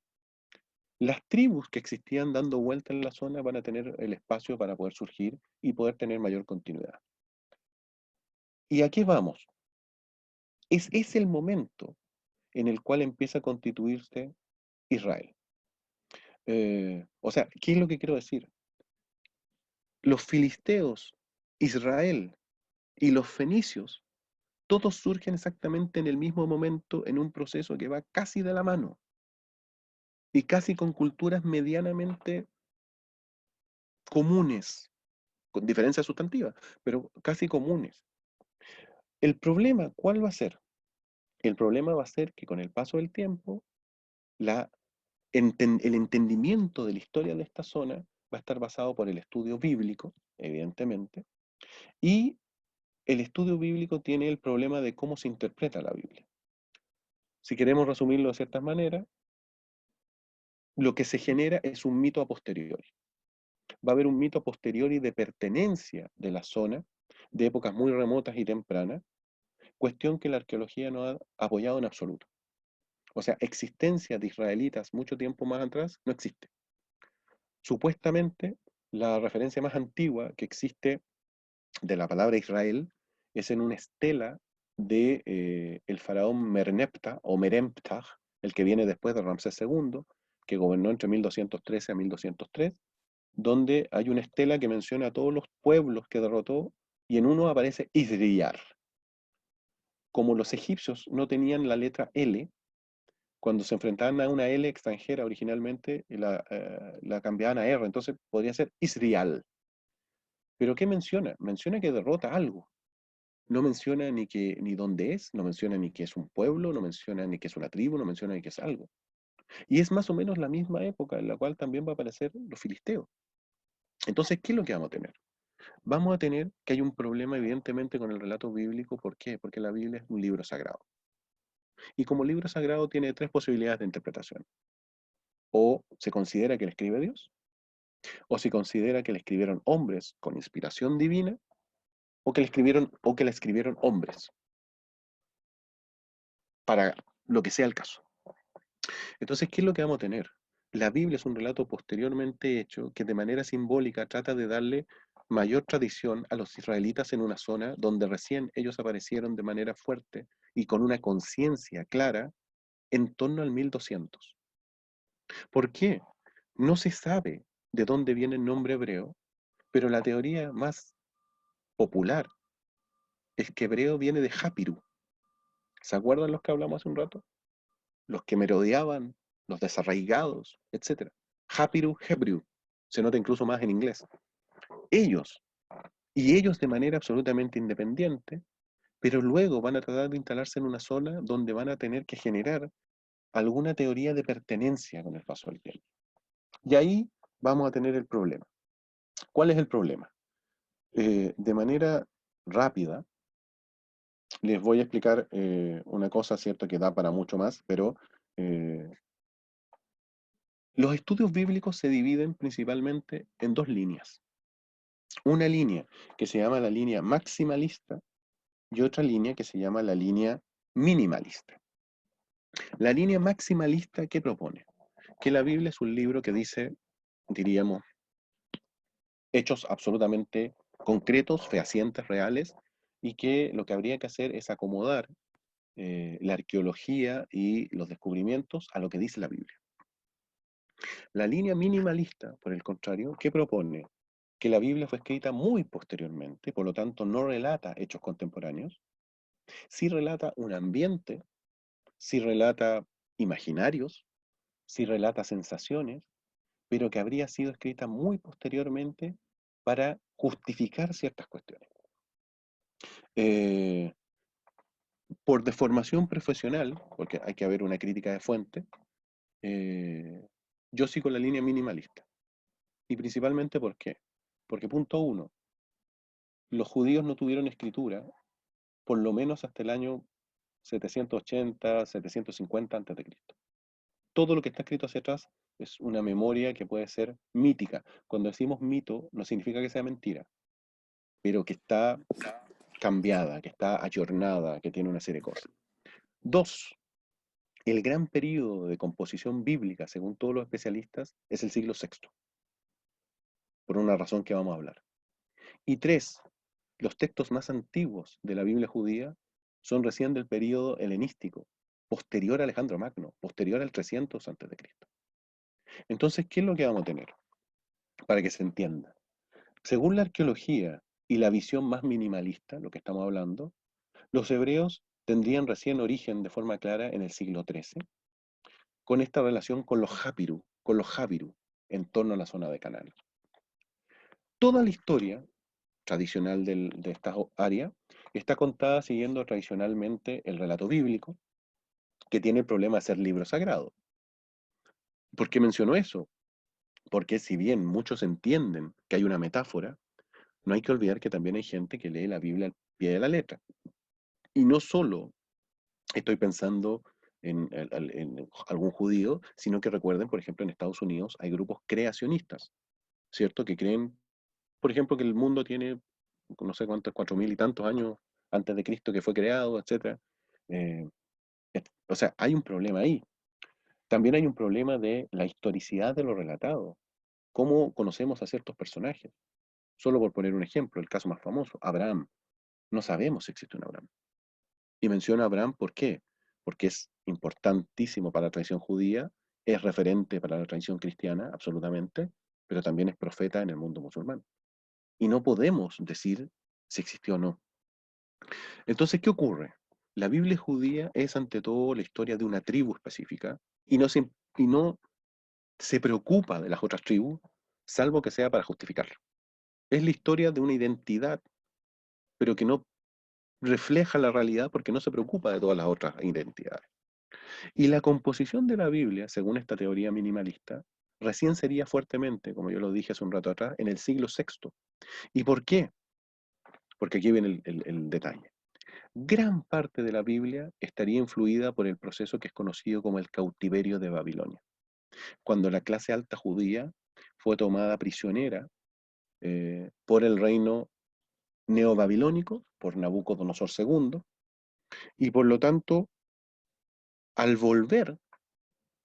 las tribus que existían dando vuelta en la zona van a tener el espacio para poder surgir y poder tener mayor continuidad. ¿Y a qué vamos? Es el momento en el cual empieza a constituirse Israel. O sea, ¿qué es lo que quiero decir? Los filisteos, Israel y los fenicios, todos surgen exactamente en el mismo momento en un proceso que va casi de la mano y casi con culturas medianamente comunes, con diferencias sustantivas, pero casi comunes. El problema, ¿cuál va a ser? El problema va a ser que con el paso del tiempo, el entendimiento de la historia de esta zona va a estar basado por el estudio bíblico, evidentemente, y el estudio bíblico tiene el problema de cómo se interpreta la Biblia. Si queremos resumirlo de ciertas maneras, lo que se genera es un mito a posteriori. Va a haber un mito a posteriori de pertenencia de la zona, de épocas muy remotas y tempranas, cuestión que la arqueología no ha apoyado en absoluto. O sea, existencia de israelitas mucho tiempo más atrás no existe. Supuestamente, la referencia más antigua que existe de la palabra Israel es en una estela de el faraón Merneptah o Meremptah, el que viene después de Ramsés II, que gobernó entre 1213 a 1203, donde hay una estela que menciona a todos los pueblos que derrotó y en uno aparece Israel. Como los egipcios no tenían la letra L, cuando se enfrentaban a una L extranjera originalmente, la cambiaban a R, entonces podría ser Israel. ¿Pero qué menciona? Menciona que derrota algo. No menciona ni dónde es, no menciona ni que es un pueblo, no menciona ni que es una tribu, no menciona ni que es algo. Y es más o menos la misma época en la cual también va a aparecer los filisteos. Entonces, ¿qué es lo que vamos a tener? Vamos a tener que hay un problema evidentemente con el relato bíblico. ¿Por qué? Porque la Biblia es un libro sagrado. Y como libro sagrado tiene tres posibilidades de interpretación. O se considera que le escribe Dios, o se considera que le escribieron hombres con inspiración divina, o que la escribieron hombres, para lo que sea el caso. Entonces, ¿qué es lo que vamos a tener? La Biblia es un relato posteriormente hecho que de manera simbólica trata de darle mayor tradición a los israelitas en una zona donde recién ellos aparecieron de manera fuerte y con una conciencia clara en torno al 1200. ¿Por qué? No se sabe de dónde viene el nombre hebreo, pero la teoría más popular es que hebreo viene de Hapiru. ¿Se acuerdan los que hablamos hace un rato? Los que merodeaban, los desarraigados, etc. Hapiru Hebrew, se nota incluso más en inglés. Ellos, y ellos de manera absolutamente independiente, pero luego van a tratar de instalarse en una zona donde van a tener que generar alguna teoría de pertenencia con el paso del tiempo. Y ahí vamos a tener el problema. ¿Cuál es el problema? De manera rápida, les voy a explicar una cosa, cierto, que da para mucho más, pero los estudios bíblicos se dividen principalmente en dos líneas. Una línea que se llama la línea maximalista y otra línea que se llama la línea minimalista. La línea maximalista, ¿qué propone? Que la Biblia es un libro que dice, diríamos, hechos absolutamente concretos, fehacientes, reales, y que lo que habría que hacer es acomodar la arqueología y los descubrimientos a lo que dice la Biblia. La línea minimalista, por el contrario, ¿qué propone? Que la Biblia fue escrita muy posteriormente, por lo tanto no relata hechos contemporáneos, sí relata un ambiente, sí relata imaginarios, sí relata sensaciones, pero que habría sido escrita muy posteriormente para justificar ciertas cuestiones. Eh, por deformación profesional, porque hay que haber una crítica de fuente, yo sigo la línea minimalista. Y principalmente ¿por qué? Porque punto uno, los judíos no tuvieron escritura, por lo menos hasta el año 780, 750 a.C. Todo lo que está escrito hacia atrás es una memoria que puede ser mítica. Cuando decimos mito, no significa que sea mentira, pero que está cambiada, que está ayornada, que tiene una serie de cosas. Dos, el gran periodo de composición bíblica, según todos los especialistas, es el siglo VI, por una razón que vamos a hablar. Y tres, los textos más antiguos de la Biblia judía son recién del periodo helenístico, posterior a Alejandro Magno, posterior al 300 a.C. Entonces, ¿qué es lo que vamos a tener? Para que se entienda. Según la arqueología y la visión más minimalista, lo que estamos hablando, los hebreos tendrían recién origen de forma clara en el siglo XIII, con esta relación con los Jabiru, en torno a la zona de Canaán. Toda la historia tradicional de esta área está contada siguiendo tradicionalmente el relato bíblico, que tiene el problema de ser libro sagrado. ¿Por qué menciono eso? Porque si bien muchos entienden que hay una metáfora, no hay que olvidar que también hay gente que lee la Biblia al pie de la letra. Y no solo estoy pensando en algún judío, sino que recuerden, por ejemplo, en Estados Unidos hay grupos creacionistas, ¿cierto? Que creen, por ejemplo, que el mundo tiene, no sé cuántos, 4.000 y tantos años antes de Cristo que fue creado, etcétera. Eh, o sea, hay un problema ahí. También hay un problema de la historicidad de lo relatado. ¿Cómo conocemos a ciertos personajes? Solo por poner un ejemplo, el caso más famoso, Abraham. No sabemos si existe un Abraham. Y menciono a Abraham, ¿por qué? Porque es importantísimo para la tradición judía, es referente para la tradición cristiana, absolutamente, pero también es profeta en el mundo musulmán. Y no podemos decir si existió o no. Entonces, ¿qué ocurre? La Biblia judía es ante todo la historia de una tribu específica y no se preocupa de las otras tribus, salvo que sea para justificarlo. Es la historia de una identidad, pero que no refleja la realidad porque no se preocupa de todas las otras identidades. Y la composición de la Biblia, según esta teoría minimalista, recién sería fuertemente, como yo lo dije hace un rato atrás, en el siglo VI. ¿Y por qué? Porque aquí viene el detalle. Gran parte de la Biblia estaría influida por el proceso que es conocido como el cautiverio de Babilonia, cuando la clase alta judía fue tomada prisionera por el reino neobabilónico, por Nabucodonosor II, y por lo tanto, al volver,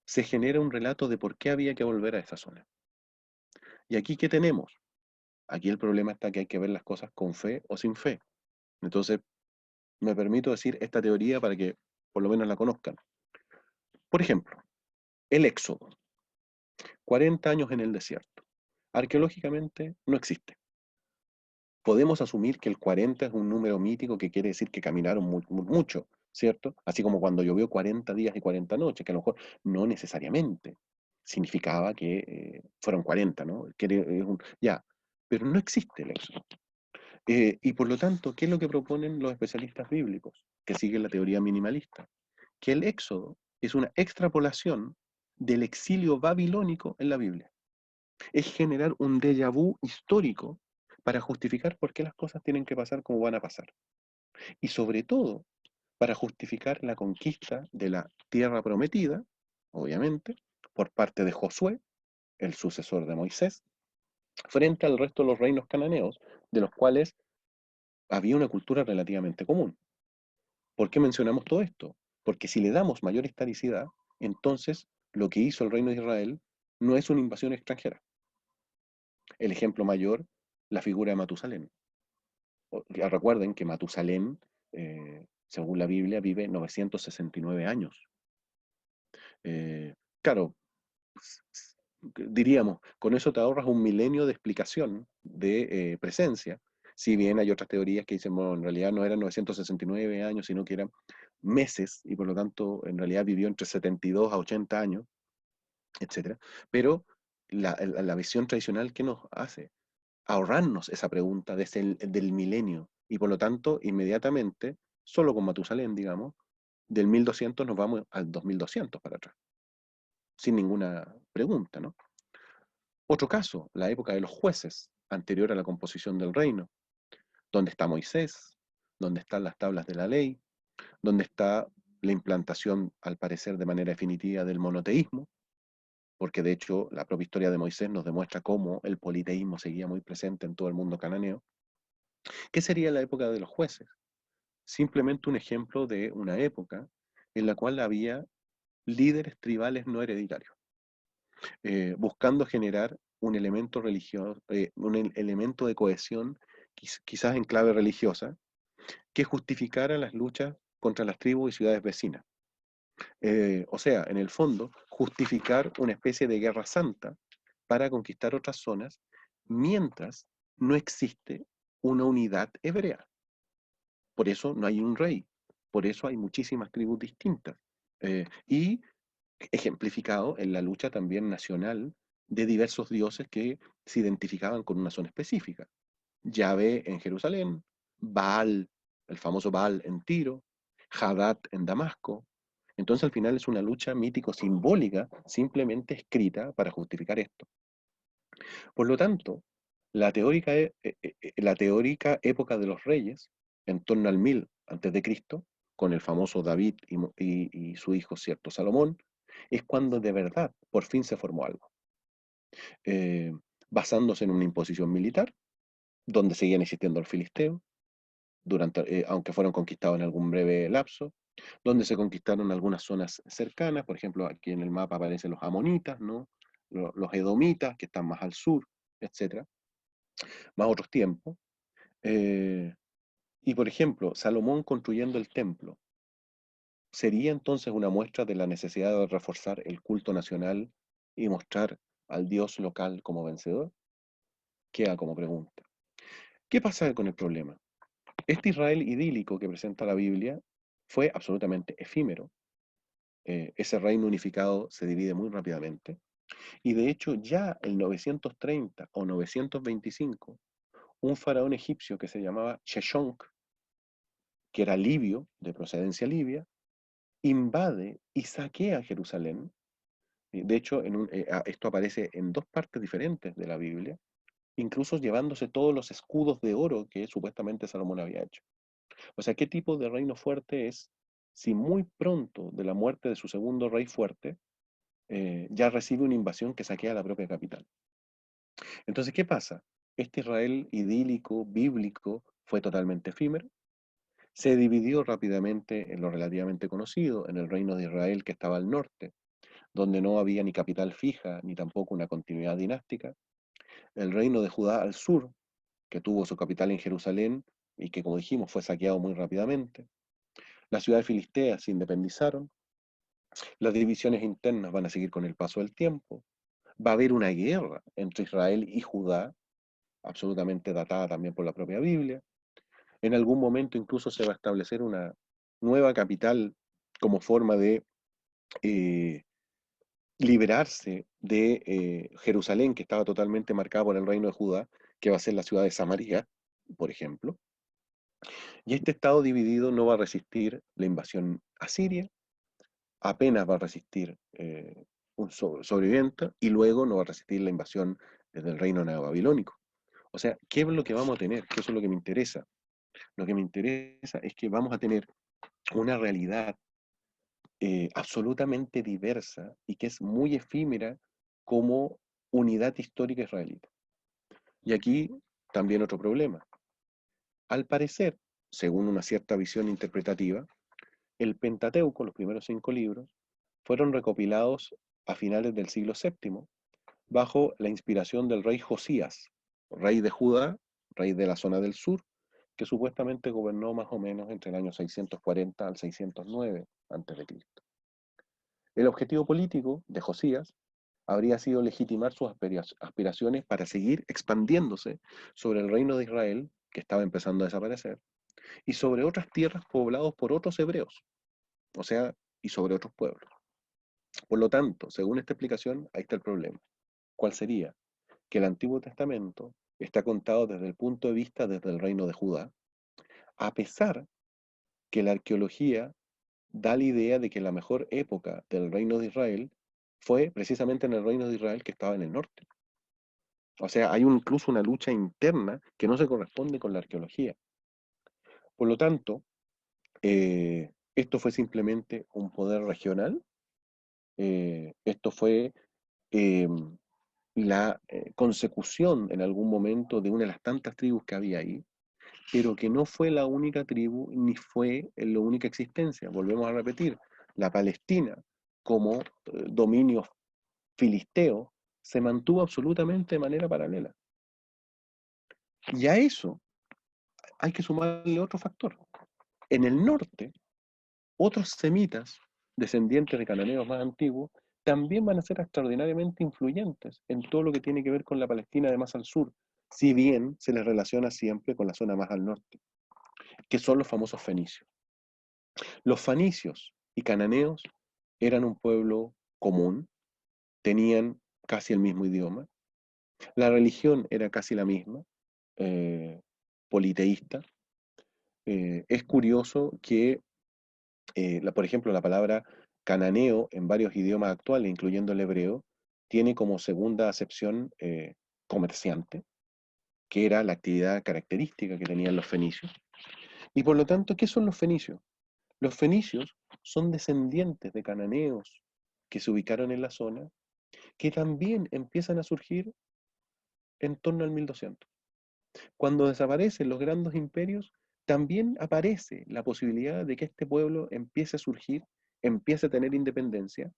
se genera un relato de por qué había que volver a esa zona. ¿Y aquí qué tenemos? Aquí el problema está que hay que ver las cosas con fe o sin fe. Entonces, me permito decir esta teoría para que por lo menos la conozcan. Por ejemplo, el Éxodo, 40 años en el desierto. Arqueológicamente no existe. Podemos asumir que el 40 es un número mítico que quiere decir que caminaron mucho, ¿cierto? Así como cuando llovió 40 días y 40 noches, que a lo mejor no necesariamente significaba que fueron 40, ¿no? Ya, pero no existe el Éxodo. Y por lo tanto, ¿qué es lo que proponen los especialistas bíblicos que siguen la teoría minimalista? Que el Éxodo es una extrapolación del exilio babilónico en la Biblia. Es generar un déjà vu histórico para justificar por qué las cosas tienen que pasar como van a pasar. Y sobre todo, para justificar la conquista de la tierra prometida, obviamente, por parte de Josué, el sucesor de Moisés, frente al resto de los reinos cananeos, de los cuales había una cultura relativamente común. ¿Por qué mencionamos todo esto? Porque si le damos mayor historicidad, entonces lo que hizo el reino de Israel no es una invasión extranjera. El ejemplo mayor la figura de Matusalén. Ya recuerden que Matusalén, según la Biblia, vive 969 años. Claro, diríamos, con eso te ahorras un milenio de explicación de presencia, si bien hay otras teorías que dicen, bueno, en realidad no eran 969 años, sino que eran meses, y por lo tanto en realidad vivió entre 72 a 80 años, etcétera. Pero la visión tradicional, ¿qué nos hace? Ahorrarnos esa pregunta del milenio, y por lo tanto, inmediatamente, solo con Matusalén, digamos, del 1200 nos vamos al 2200 para atrás, sin ninguna pregunta, ¿no? Otro caso, la época de los jueces, anterior a la composición del reino, donde está Moisés, donde están las tablas de la ley, donde está la implantación, al parecer de manera definitiva, del monoteísmo, porque de hecho la propia historia de Moisés nos demuestra cómo el politeísmo seguía muy presente en todo el mundo cananeo. ¿Qué sería la época de los jueces? Simplemente un ejemplo de una época en la cual había líderes tribales no hereditarios, buscando generar un elemento religioso, elemento de cohesión, quizás en clave religiosa, que justificara las luchas contra las tribus y ciudades vecinas. O sea, en el fondo, justificar una especie de guerra santa para conquistar otras zonas, mientras no existe una unidad hebrea. Por eso no hay un rey, por eso hay muchísimas tribus distintas. Y ejemplificado en la lucha también nacional de diversos dioses que se identificaban con una zona específica. Yahvé en Jerusalén, Baal, el famoso Baal en Tiro, Hadad en Damasco. Entonces al final es una lucha mítico-simbólica simplemente escrita para justificar esto. Por lo tanto, la teórica época de los reyes, en torno al 1000 antes de Cristo, con el famoso David y su hijo cierto Salomón, es cuando de verdad por fin se formó algo, eh, basándose en una imposición militar, donde seguían existiendo los filisteos, aunque fueron conquistados en algún breve lapso, donde se conquistaron algunas zonas cercanas, por ejemplo, aquí en el mapa aparecen los amonitas, ¿no? Los edomitas, que están más al sur, etcétera, más otros tiempos. Eh, y por ejemplo, Salomón construyendo el templo, ¿sería entonces una muestra de la necesidad de reforzar el culto nacional y mostrar al Dios local como vencedor? Queda como pregunta. ¿Qué pasa con el problema? Este Israel idílico que presenta la Biblia fue absolutamente efímero. Ese reino unificado se divide muy rápidamente. Y de hecho ya en 930 o 925, un faraón egipcio que se llamaba Sheshonq, que era libio, de procedencia libia, invade y saquea Jerusalén. De hecho, esto aparece en dos partes diferentes de la Biblia, incluso llevándose todos los escudos de oro que supuestamente Salomón había hecho. O sea, ¿qué tipo de reino fuerte es si muy pronto de la muerte de su segundo rey fuerte, ya recibe una invasión que saquea la propia capital? Entonces, ¿qué pasa? Este Israel idílico, bíblico, fue totalmente efímero, se dividió rápidamente en lo relativamente conocido, en el reino de Israel que estaba al norte, donde no había ni capital fija, ni tampoco una continuidad dinástica, el reino de Judá al sur, que tuvo su capital en Jerusalén y que, como dijimos, fue saqueado muy rápidamente. Las ciudades filisteas se independizaron, las divisiones internas van a seguir con el paso del tiempo, va a haber una guerra entre Israel y Judá, absolutamente datada también por la propia Biblia. En algún momento incluso se va a establecer una nueva capital como forma de eh, liberarse de Jerusalén, que estaba totalmente marcada por el reino de Judá, que va a ser la ciudad de Samaria, por ejemplo. Y este estado dividido no va a resistir la invasión asiria, apenas va a resistir un sobreviviente, y luego no va a resistir la invasión del reino neobabilónico. O sea, ¿qué es lo que vamos a tener? ¿Qué es lo que me interesa? Lo que me interesa es que vamos a tener una realidad absolutamente diversa y que es muy efímera como unidad histórica israelita. Y aquí también otro problema. Al parecer, según una cierta visión interpretativa, el Pentateuco, los primeros 5 libros, fueron recopilados a finales del siglo VII bajo la inspiración del rey Josías, rey de Judá, rey de la zona del sur, que supuestamente gobernó más o menos entre el año 640 al 609 a.C. El objetivo político de Josías habría sido legitimar sus aspiraciones para seguir expandiéndose sobre el reino de Israel, que estaba empezando a desaparecer, y sobre otras tierras pobladas por otros hebreos, o sea, y sobre otros pueblos. Por lo tanto, según esta explicación, ahí está el problema. ¿Cuál sería? Que el Antiguo Testamento está contado desde el punto de vista desde el reino de Judá, a pesar que la arqueología da la idea de que la mejor época del reino de Israel fue precisamente en el reino de Israel que estaba en el norte. O sea, hay incluso una lucha interna que no se corresponde con la arqueología. Por lo tanto, esto fue simplemente un poder regional, esto fue eh, la consecución en algún momento de una de las tantas tribus que había ahí, pero que no fue la única tribu ni fue la única existencia. Volvemos a repetir, la Palestina como dominio filisteo se mantuvo absolutamente de manera paralela. Y a eso hay que sumarle otro factor. En el norte, otros semitas, descendientes de cananeos más antiguos, también van a ser extraordinariamente influyentes en todo lo que tiene que ver con la Palestina de más al sur, si bien se les relaciona siempre con la zona más al norte, que son los famosos fenicios. Los fenicios y cananeos eran un pueblo común, tenían casi el mismo idioma, la religión era casi la misma, eh, politeísta. Es curioso que, por ejemplo, la palabra cananeo en varios idiomas actuales, incluyendo el hebreo, tiene como segunda acepción comerciante, que era la actividad característica que tenían los fenicios. Y por lo tanto, ¿qué son los fenicios? Los fenicios son descendientes de cananeos que se ubicaron en la zona, que también empiezan a surgir en torno al 1200. Cuando desaparecen los grandes imperios, también aparece la posibilidad de que este pueblo empiece a surgir, empiece a tener independencia,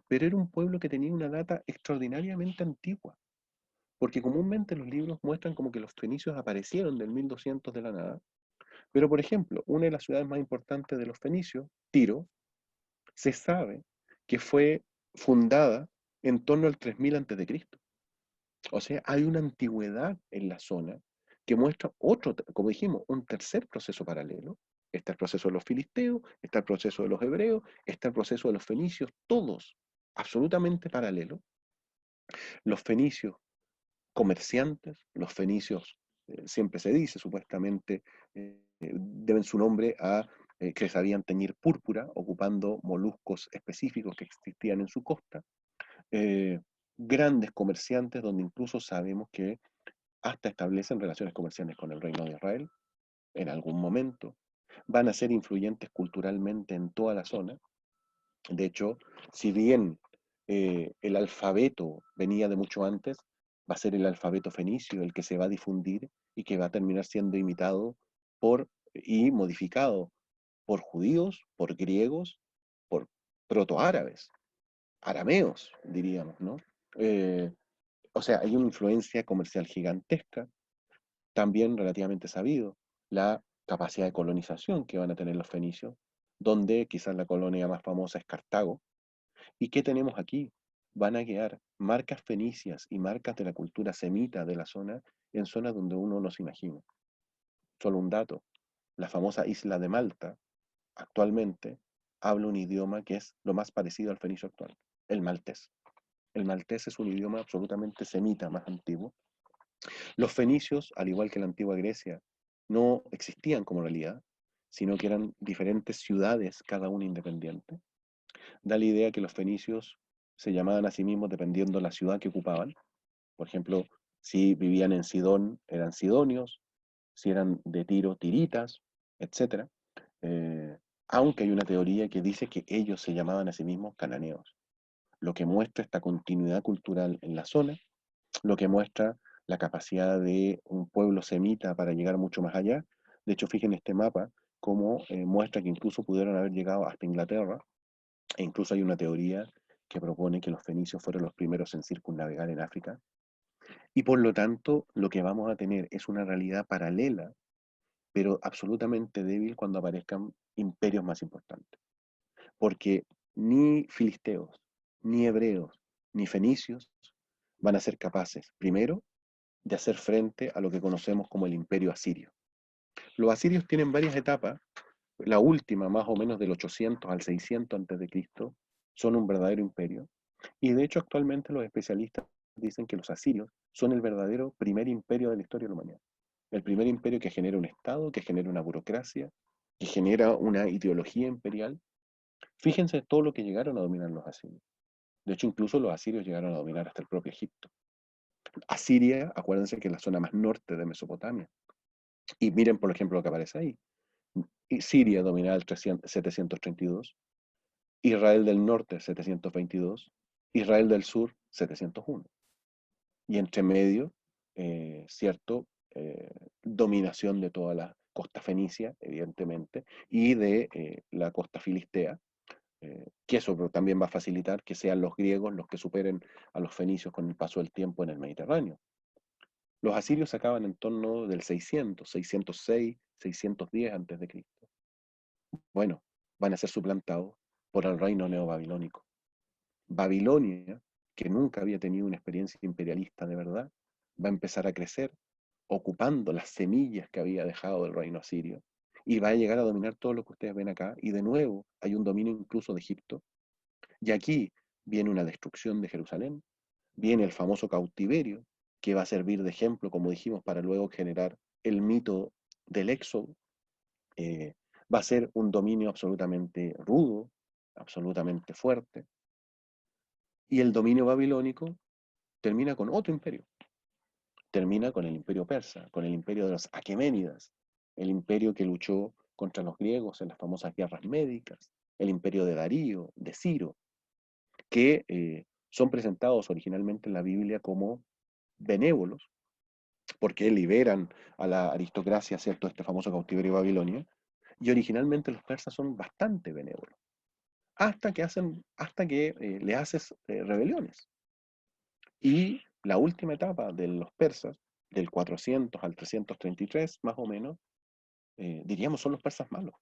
pero era un pueblo que tenía una data extraordinariamente antigua, porque comúnmente los libros muestran como que los fenicios aparecieron del 1200 de la nada, pero por ejemplo, una de las ciudades más importantes de los fenicios, Tiro, se sabe que fue fundada en torno al 3000 a.C. O sea, hay una antigüedad en la zona que muestra otro, como dijimos, un tercer proceso paralelo. Está el proceso de los filisteos, está el proceso de los hebreos, está el proceso de los fenicios, todos absolutamente paralelos. Los fenicios comerciantes, los fenicios, siempre se dice, supuestamente, deben su nombre a que sabían teñir púrpura, ocupando moluscos específicos que existían en su costa. Eh, Grandes comerciantes, donde incluso sabemos que hasta establecen relaciones comerciales con el Reino de Israel en algún momento. Van a ser influyentes culturalmente en toda la zona. De hecho, si bien el alfabeto venía de mucho antes, va a ser el alfabeto fenicio el que se va a difundir y que va a terminar siendo imitado por y modificado por judíos, por griegos, por protoárabes, arameos, diríamos, ¿no? Eh, o sea, hay una influencia comercial gigantesca, también relativamente sabido, la capacidad de colonización que van a tener los fenicios, donde quizás la colonia más famosa es Cartago. ¿Y qué tenemos aquí? Van a quedar marcas fenicias y marcas de la cultura semita de la zona en zonas donde uno no se imagina. Solo un dato, la famosa isla de Malta actualmente habla un idioma que es lo más parecido al fenicio actual, el maltés. El maltés es un idioma absolutamente semita más antiguo. Los fenicios, al igual que la antigua Grecia, no existían como realidad, sino que eran diferentes ciudades, cada una independiente. Da la idea que los fenicios se llamaban a sí mismos dependiendo de la ciudad que ocupaban. Por ejemplo, si vivían en Sidón, eran sidonios, si eran de Tiro, tiritas, etc. Eh, Aunque hay una teoría que dice que ellos se llamaban a sí mismos cananeos, lo que muestra esta continuidad cultural en la zona, lo que muestra la capacidad de un pueblo semita para llegar mucho más allá. De hecho, fíjense este mapa, cómo muestra que incluso pudieron haber llegado hasta Inglaterra, e incluso hay una teoría que propone que los fenicios fueron los primeros en circunnavegar en África. Y por lo tanto, lo que vamos a tener es una realidad paralela, pero absolutamente débil cuando aparezcan imperios más importantes. Porque ni filisteos, ni hebreos, ni fenicios van a ser capaces, primero, de hacer frente a lo que conocemos como el imperio asirio. Los asirios tienen varias etapas. La última, más o menos del 800 al 600 antes de Cristo, son un verdadero imperio. Y de hecho, actualmente los especialistas dicen que los asirios son el verdadero primer imperio de la historia de la humanidad. El primer imperio que genera un Estado, que genera una burocracia, que genera una ideología imperial. Fíjense todo lo que llegaron a dominar los asirios. De hecho, incluso los asirios llegaron a dominar hasta el propio Egipto. Asiria, acuérdense que es la zona más norte de Mesopotamia. Y miren, por ejemplo, lo que aparece ahí. Y Siria dominaba el 732, Israel del norte 722, Israel del sur 701. Y entre medio, cierto, dominación de toda la costa fenicia, evidentemente, y de la costa filistea, que eso también va a facilitar que sean los griegos los que superen a los fenicios con el paso del tiempo en el Mediterráneo. Los asirios acaban en torno del 600, 606, 610 antes de Cristo. Bueno, van a ser suplantados por el reino neobabilónico. Babilonia, que nunca había tenido una experiencia imperialista de verdad, va a empezar a crecer, ocupando las semillas que había dejado el reino asirio, y va a llegar a dominar todo lo que ustedes ven acá, y de nuevo hay un dominio incluso de Egipto, y aquí viene una destrucción de Jerusalén, viene el famoso cautiverio, que va a servir de ejemplo, como dijimos, para luego generar el mito del éxodo. Va a ser un dominio absolutamente rudo, absolutamente fuerte, y el dominio babilónico termina con otro imperio, termina con el imperio persa, con el imperio de los aqueménidas, el imperio que luchó contra los griegos en las famosas guerras médicas, el imperio de Darío, de Ciro, que son presentados originalmente en la Biblia como benévolos, porque liberan a la aristocracia, ¿cierto?, este famoso cautiverio de Babilonia, y originalmente los persas son bastante benévolos, hasta que le haces rebeliones. Y la última etapa de los persas, del 400 al 333 más o menos, diríamos son los persas malos,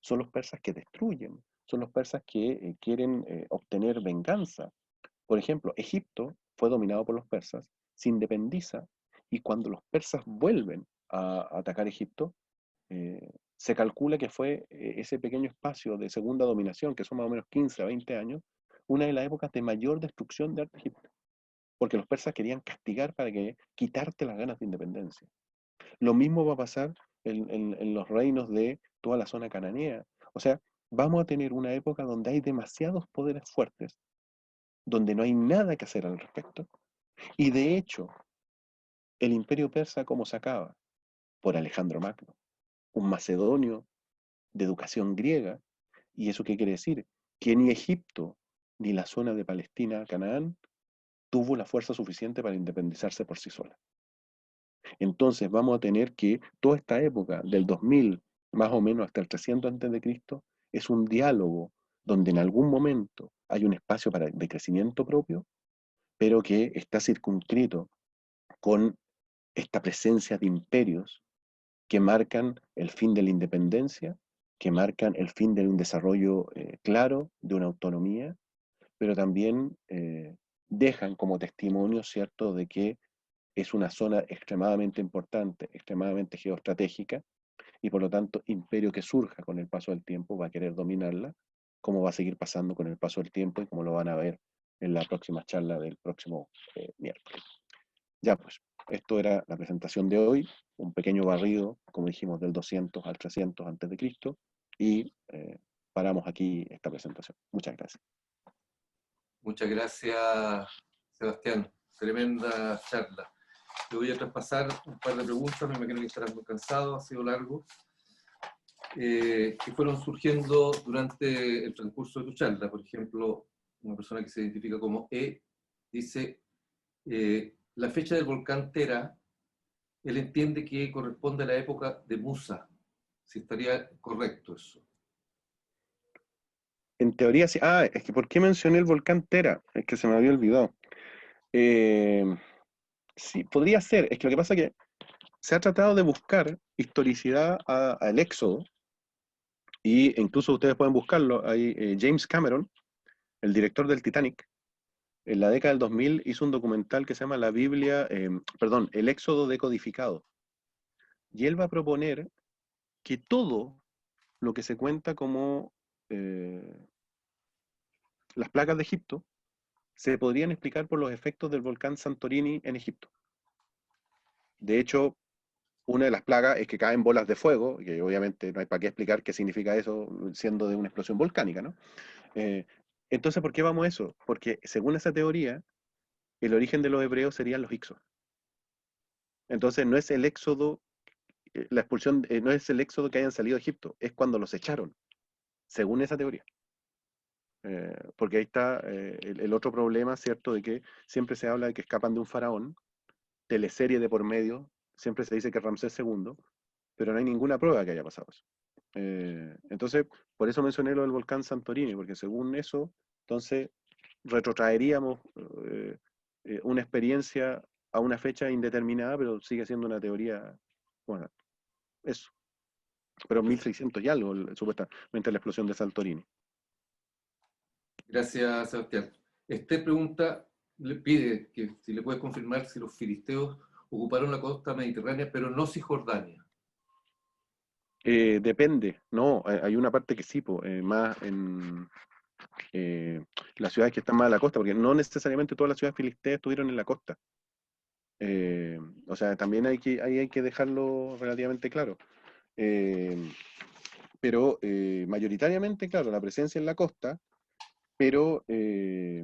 son los persas que destruyen, son los persas que quieren obtener venganza. Por ejemplo, Egipto fue dominado por los persas, se independiza, y cuando los persas vuelven a atacar Egipto, se calcula que fue ese pequeño espacio de segunda dominación, que son más o menos 15 a 20 años, una de las épocas de mayor destrucción de Egipto, porque los persas querían castigar para que quitarte las ganas de independencia. Lo mismo va a pasar en los reinos de toda la zona cananea. O sea, vamos a tener una época donde hay demasiados poderes fuertes, donde no hay nada que hacer al respecto. Y de hecho, el imperio persa, ¿cómo se acaba? Por Alejandro Magno, un macedonio de educación griega. ¿Y eso qué quiere decir? Que ni Egipto ni la zona de Palestina, Canaán, tuvo la fuerza suficiente para independizarse por sí sola. Entonces vamos a tener que toda esta época, del 2000 más o menos hasta el 300 antes de Cristo, es un diálogo donde en algún momento hay un espacio de crecimiento propio, pero que está circunscrito con esta presencia de imperios que marcan el fin de la independencia, que marcan el fin de un desarrollo claro, de una autonomía, pero también dejan como testimonio, ¿cierto?, de que es una zona extremadamente importante, extremadamente geoestratégica, y por lo tanto, imperio que surja con el paso del tiempo va a querer dominarla, como va a seguir pasando con el paso del tiempo y como lo van a ver en la próxima charla del próximo miércoles. Ya pues, esto era la presentación de hoy, un pequeño barrido, como dijimos, del 200 al 300 antes de Cristo, y paramos aquí esta presentación. Muchas gracias. Muchas gracias, Sebastián. Tremenda charla. Te voy a traspasar un par de preguntas, me imagino que estarás muy cansado, ha sido largo, que fueron surgiendo durante el transcurso de tu charla. Por ejemplo, una persona que se identifica como E dice, la fecha del volcán Tera, él entiende que corresponde a la época de Musa, si estaría correcto eso. En teoría sí. Ah, es que ¿por qué mencioné el volcán Tera? Es que se me había olvidado. Eh, Sí, podría ser. Es que lo que pasa es que se ha tratado de buscar historicidad al Éxodo, y incluso ustedes pueden buscarlo. Hay, James Cameron, el director del Titanic, en la década del 2000 hizo un documental que se llama La Biblia, perdón, El Éxodo decodificado. Y él va a proponer que todo lo que se cuenta como eh, las plagas de Egipto se podrían explicar por los efectos del volcán Santorini en Egipto. De hecho, una de las plagas es que caen bolas de fuego, que obviamente no hay para qué explicar qué significa eso siendo de una explosión volcánica, ¿no? Eh, entonces, ¿por qué vamos a eso? Porque según esa teoría, el origen de los hebreos serían los Hicsos. Entonces, no es el éxodo, la expulsión, no es el éxodo que hayan salido de Egipto, es cuando los echaron, según esa teoría. Porque ahí está el otro problema, ¿cierto? De que siempre se habla de que escapan de un faraón, teleserie de por medio, siempre se dice que Ramsés II, pero no hay ninguna prueba que haya pasado eso. Entonces, por eso mencioné lo del volcán Santorini, porque según eso, entonces retrotraeríamos una experiencia a una fecha indeterminada, pero sigue siendo una teoría, bueno, eso. Pero 1600 y algo, supuestamente la explosión de Santorini. Gracias, Sebastián. Este pregunta, le pide que si le puedes confirmar si los filisteos ocuparon la costa mediterránea, pero no Cisjordania. Depende, no, hay una parte que sí, más en eh, las ciudades que están más a la costa, porque no necesariamente todas las ciudades filisteas estuvieron en la costa. Eh, o sea, también ahí hay que dejarlo relativamente claro. Eh, pero mayoritariamente, claro, la presencia en la costa, pero que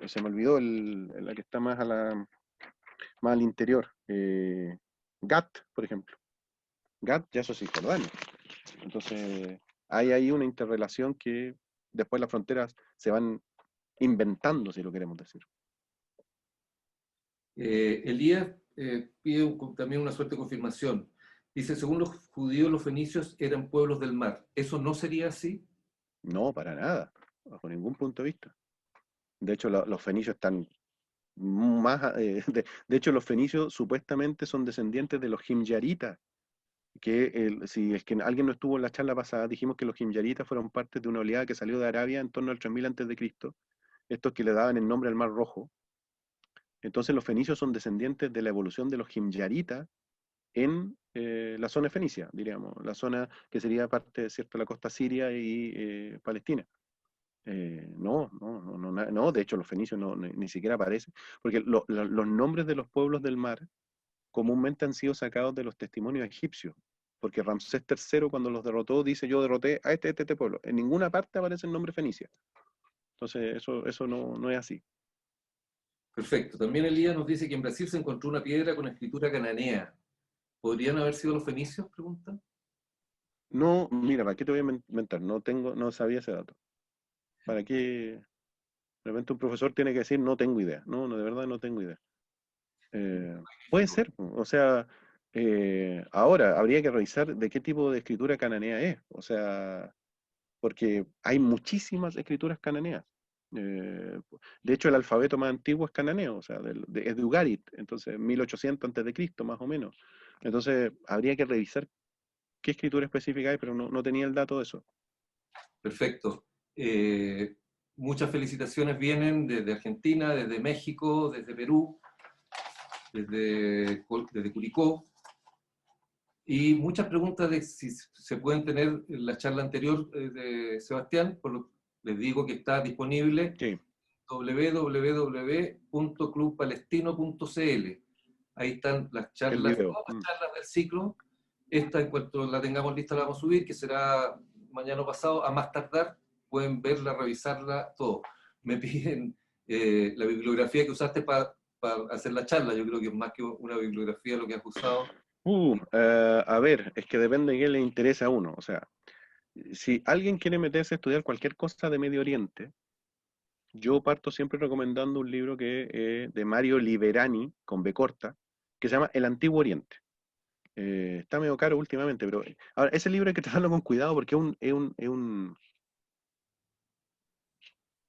se me olvidó la que está más al interior. Gat, por ejemplo. Gat ya eso es Cisjordania. Entonces, hay ahí una interrelación que después las fronteras se van inventando, si lo queremos decir. Elías pide también una suerte de confirmación. Dice, según los judíos, los fenicios eran pueblos del mar. ¿Eso no sería así? No, para nada, bajo ningún punto de vista. De hecho, los fenicios están más... de hecho, los fenicios supuestamente son descendientes de los himyaritas, que si es que alguien no estuvo en la charla pasada, dijimos que los himyaritas fueron parte de una oleada que salió de Arabia en torno al 3000 a.C., estos que le daban el nombre al Mar Rojo. Entonces los fenicios son descendientes de la evolución de los himyaritas en la zona fenicia, diríamos, la zona que sería parte, ¿cierto?, de la costa siria y Palestina. No, de hecho los fenicios ni siquiera aparecen, porque los nombres de los pueblos del mar comúnmente han sido sacados de los testimonios egipcios, porque Ramsés III cuando los derrotó dice yo derroté a este pueblo. En ninguna parte aparece el nombre Fenicia. Entonces eso no es así. Perfecto. También Elías nos dice que en Brasil se encontró una piedra con escritura cananea. ¿Podrían haber sido los fenicios? Pregunta. No, mira, ¿para qué te voy a inventar? No sabía ese dato. ¿Para qué? De repente un profesor tiene que decir no tengo idea. No, de verdad no tengo idea. Puede ser, o sea, ahora habría que revisar de qué tipo de escritura cananea es, o sea, porque hay muchísimas escrituras cananeas. Eh, de hecho, el alfabeto más antiguo es cananeo, o sea, es de Ugarit, entonces 1800 antes de Cristo, más o menos. Entonces, habría que revisar qué escritura específica hay, pero no tenía el dato de eso. Perfecto. Muchas felicitaciones vienen desde Argentina, desde México, desde Perú, desde Curicó. Y muchas preguntas de si se pueden tener en la charla anterior de Sebastián, les digo que está disponible Sí, www.clubpalestino.cl. Ahí están las el charlas, video. todas las charlas del ciclo. Esta, en cuanto la tengamos lista, la vamos a subir, que será mañana o pasado, a más tardar. Pueden verla, revisarla, todo. Me piden la bibliografía que usaste para hacer la charla. Yo creo que es más que una bibliografía lo que has usado. A ver, es que depende de qué le interesa a uno. O sea, si alguien quiere meterse a estudiar cualquier cosa de Medio Oriente, yo parto siempre recomendando un libro que de Mario Liberani, con B corta, que se llama El Antiguo Oriente. Está medio caro últimamente, pero ahora ese libro hay que tratarlo con cuidado porque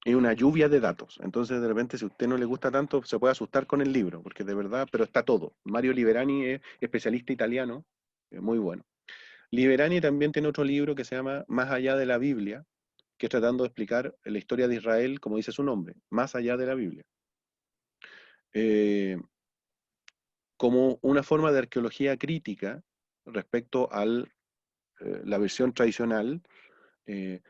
Es una lluvia de datos. Entonces, de repente, si a usted no le gusta tanto, se puede asustar con el libro, porque de verdad, pero está todo. Mario Liberani es especialista italiano, muy bueno. Liberani también tiene otro libro que se llama Más allá de la Biblia, que es tratando de explicar la historia de Israel, como dice su nombre, más allá de la Biblia. Eh, como una forma de arqueología crítica respecto a la versión tradicional.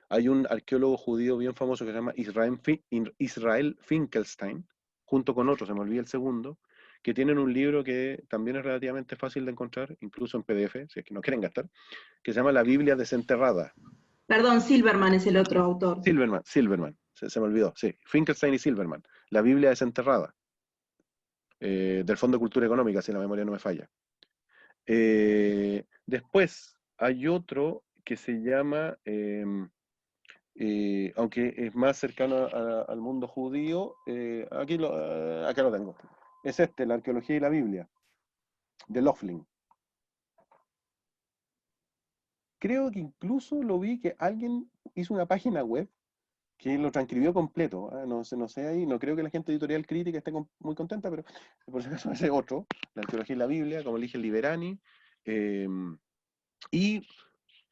Hay un arqueólogo judío bien famoso que se llama Israel Finkelstein, junto con otro, se me olvida el segundo, que tienen un libro que también es relativamente fácil de encontrar, incluso en PDF, si es que no quieren gastar, que se llama La Biblia Desenterrada. Perdón, Silverman es el otro autor. Silverman, se me olvidó, sí, Finkelstein y Silverman, La Biblia Desenterrada, del Fondo de Cultura Económica, si la memoria no me falla. Después hay otro que se llama, aunque es más cercano al mundo judío, acá lo tengo. Es La arqueología y la Biblia, de Loughlin. Creo que incluso lo vi que alguien hizo una página web que lo transcribió completo. No sé ahí, no creo que la gente de Editorial Crítica esté muy contenta, pero por si acaso ese otro, la arqueología y la Biblia, como elige Liberani. Y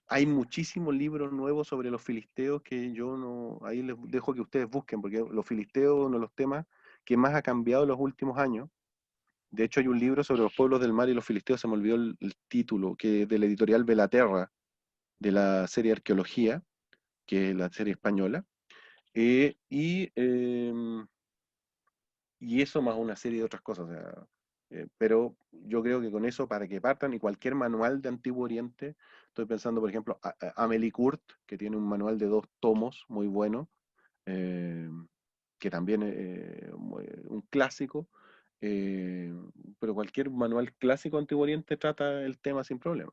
hay muchísimos libros nuevos sobre los filisteos que yo no, ahí les dejo que ustedes busquen, porque los filisteos es uno de los temas que más ha cambiado en los últimos años. De hecho, hay un libro sobre los pueblos del mar y los filisteos, se me olvidó el título, que es de la editorial Belaterra, de la serie Arqueología, que es la serie española. Eh, y, eh, y eso más una serie de otras cosas. O sea, pero yo creo que con eso, para que partan, y cualquier manual de Antiguo Oriente, estoy pensando, por ejemplo, Amélie Court, que tiene un manual de 2 tomos muy bueno, eh, que también es un clásico, eh, pero cualquier manual clásico de Antiguo Oriente trata el tema sin problema,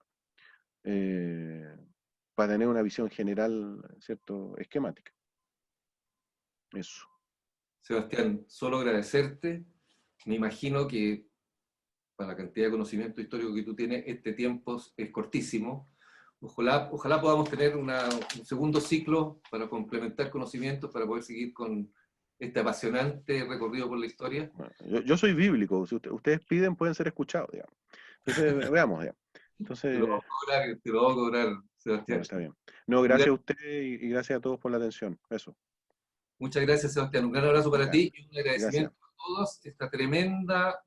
eh, para tener una visión general, ¿cierto?, esquemática. Eso. Sebastián, solo agradecerte. Me imagino que para la cantidad de conocimiento histórico que tú tienes, este tiempo es cortísimo. Ojalá podamos tener un segundo ciclo para complementar conocimientos, para poder seguir con este apasionante recorrido por la historia. Bueno, yo soy bíblico, si ustedes piden pueden ser escuchados, digamos. Entonces, veamos, digamos. Entonces, Te lo voy a cobrar, bueno, Sebastián. está bien. No, gracias a usted y gracias a todos por la atención. Eso. Muchas gracias, Sebastián. Un gran abrazo para Ya, ti y un gracias. agradecimiento a todos esta tremenda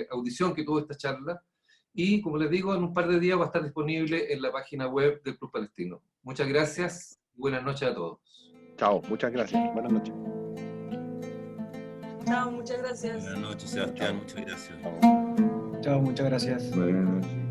audición que tuvo esta charla. Y, como les digo, en un par de días va a estar disponible en la página web del Club Palestino. Muchas gracias. Buenas noches a todos. Chao, muchas gracias. Buenas noches. Chao, muchas gracias. Buenas noches, Sebastián. Muchas gracias. Chao. Chao, muchas gracias. Buenas noches.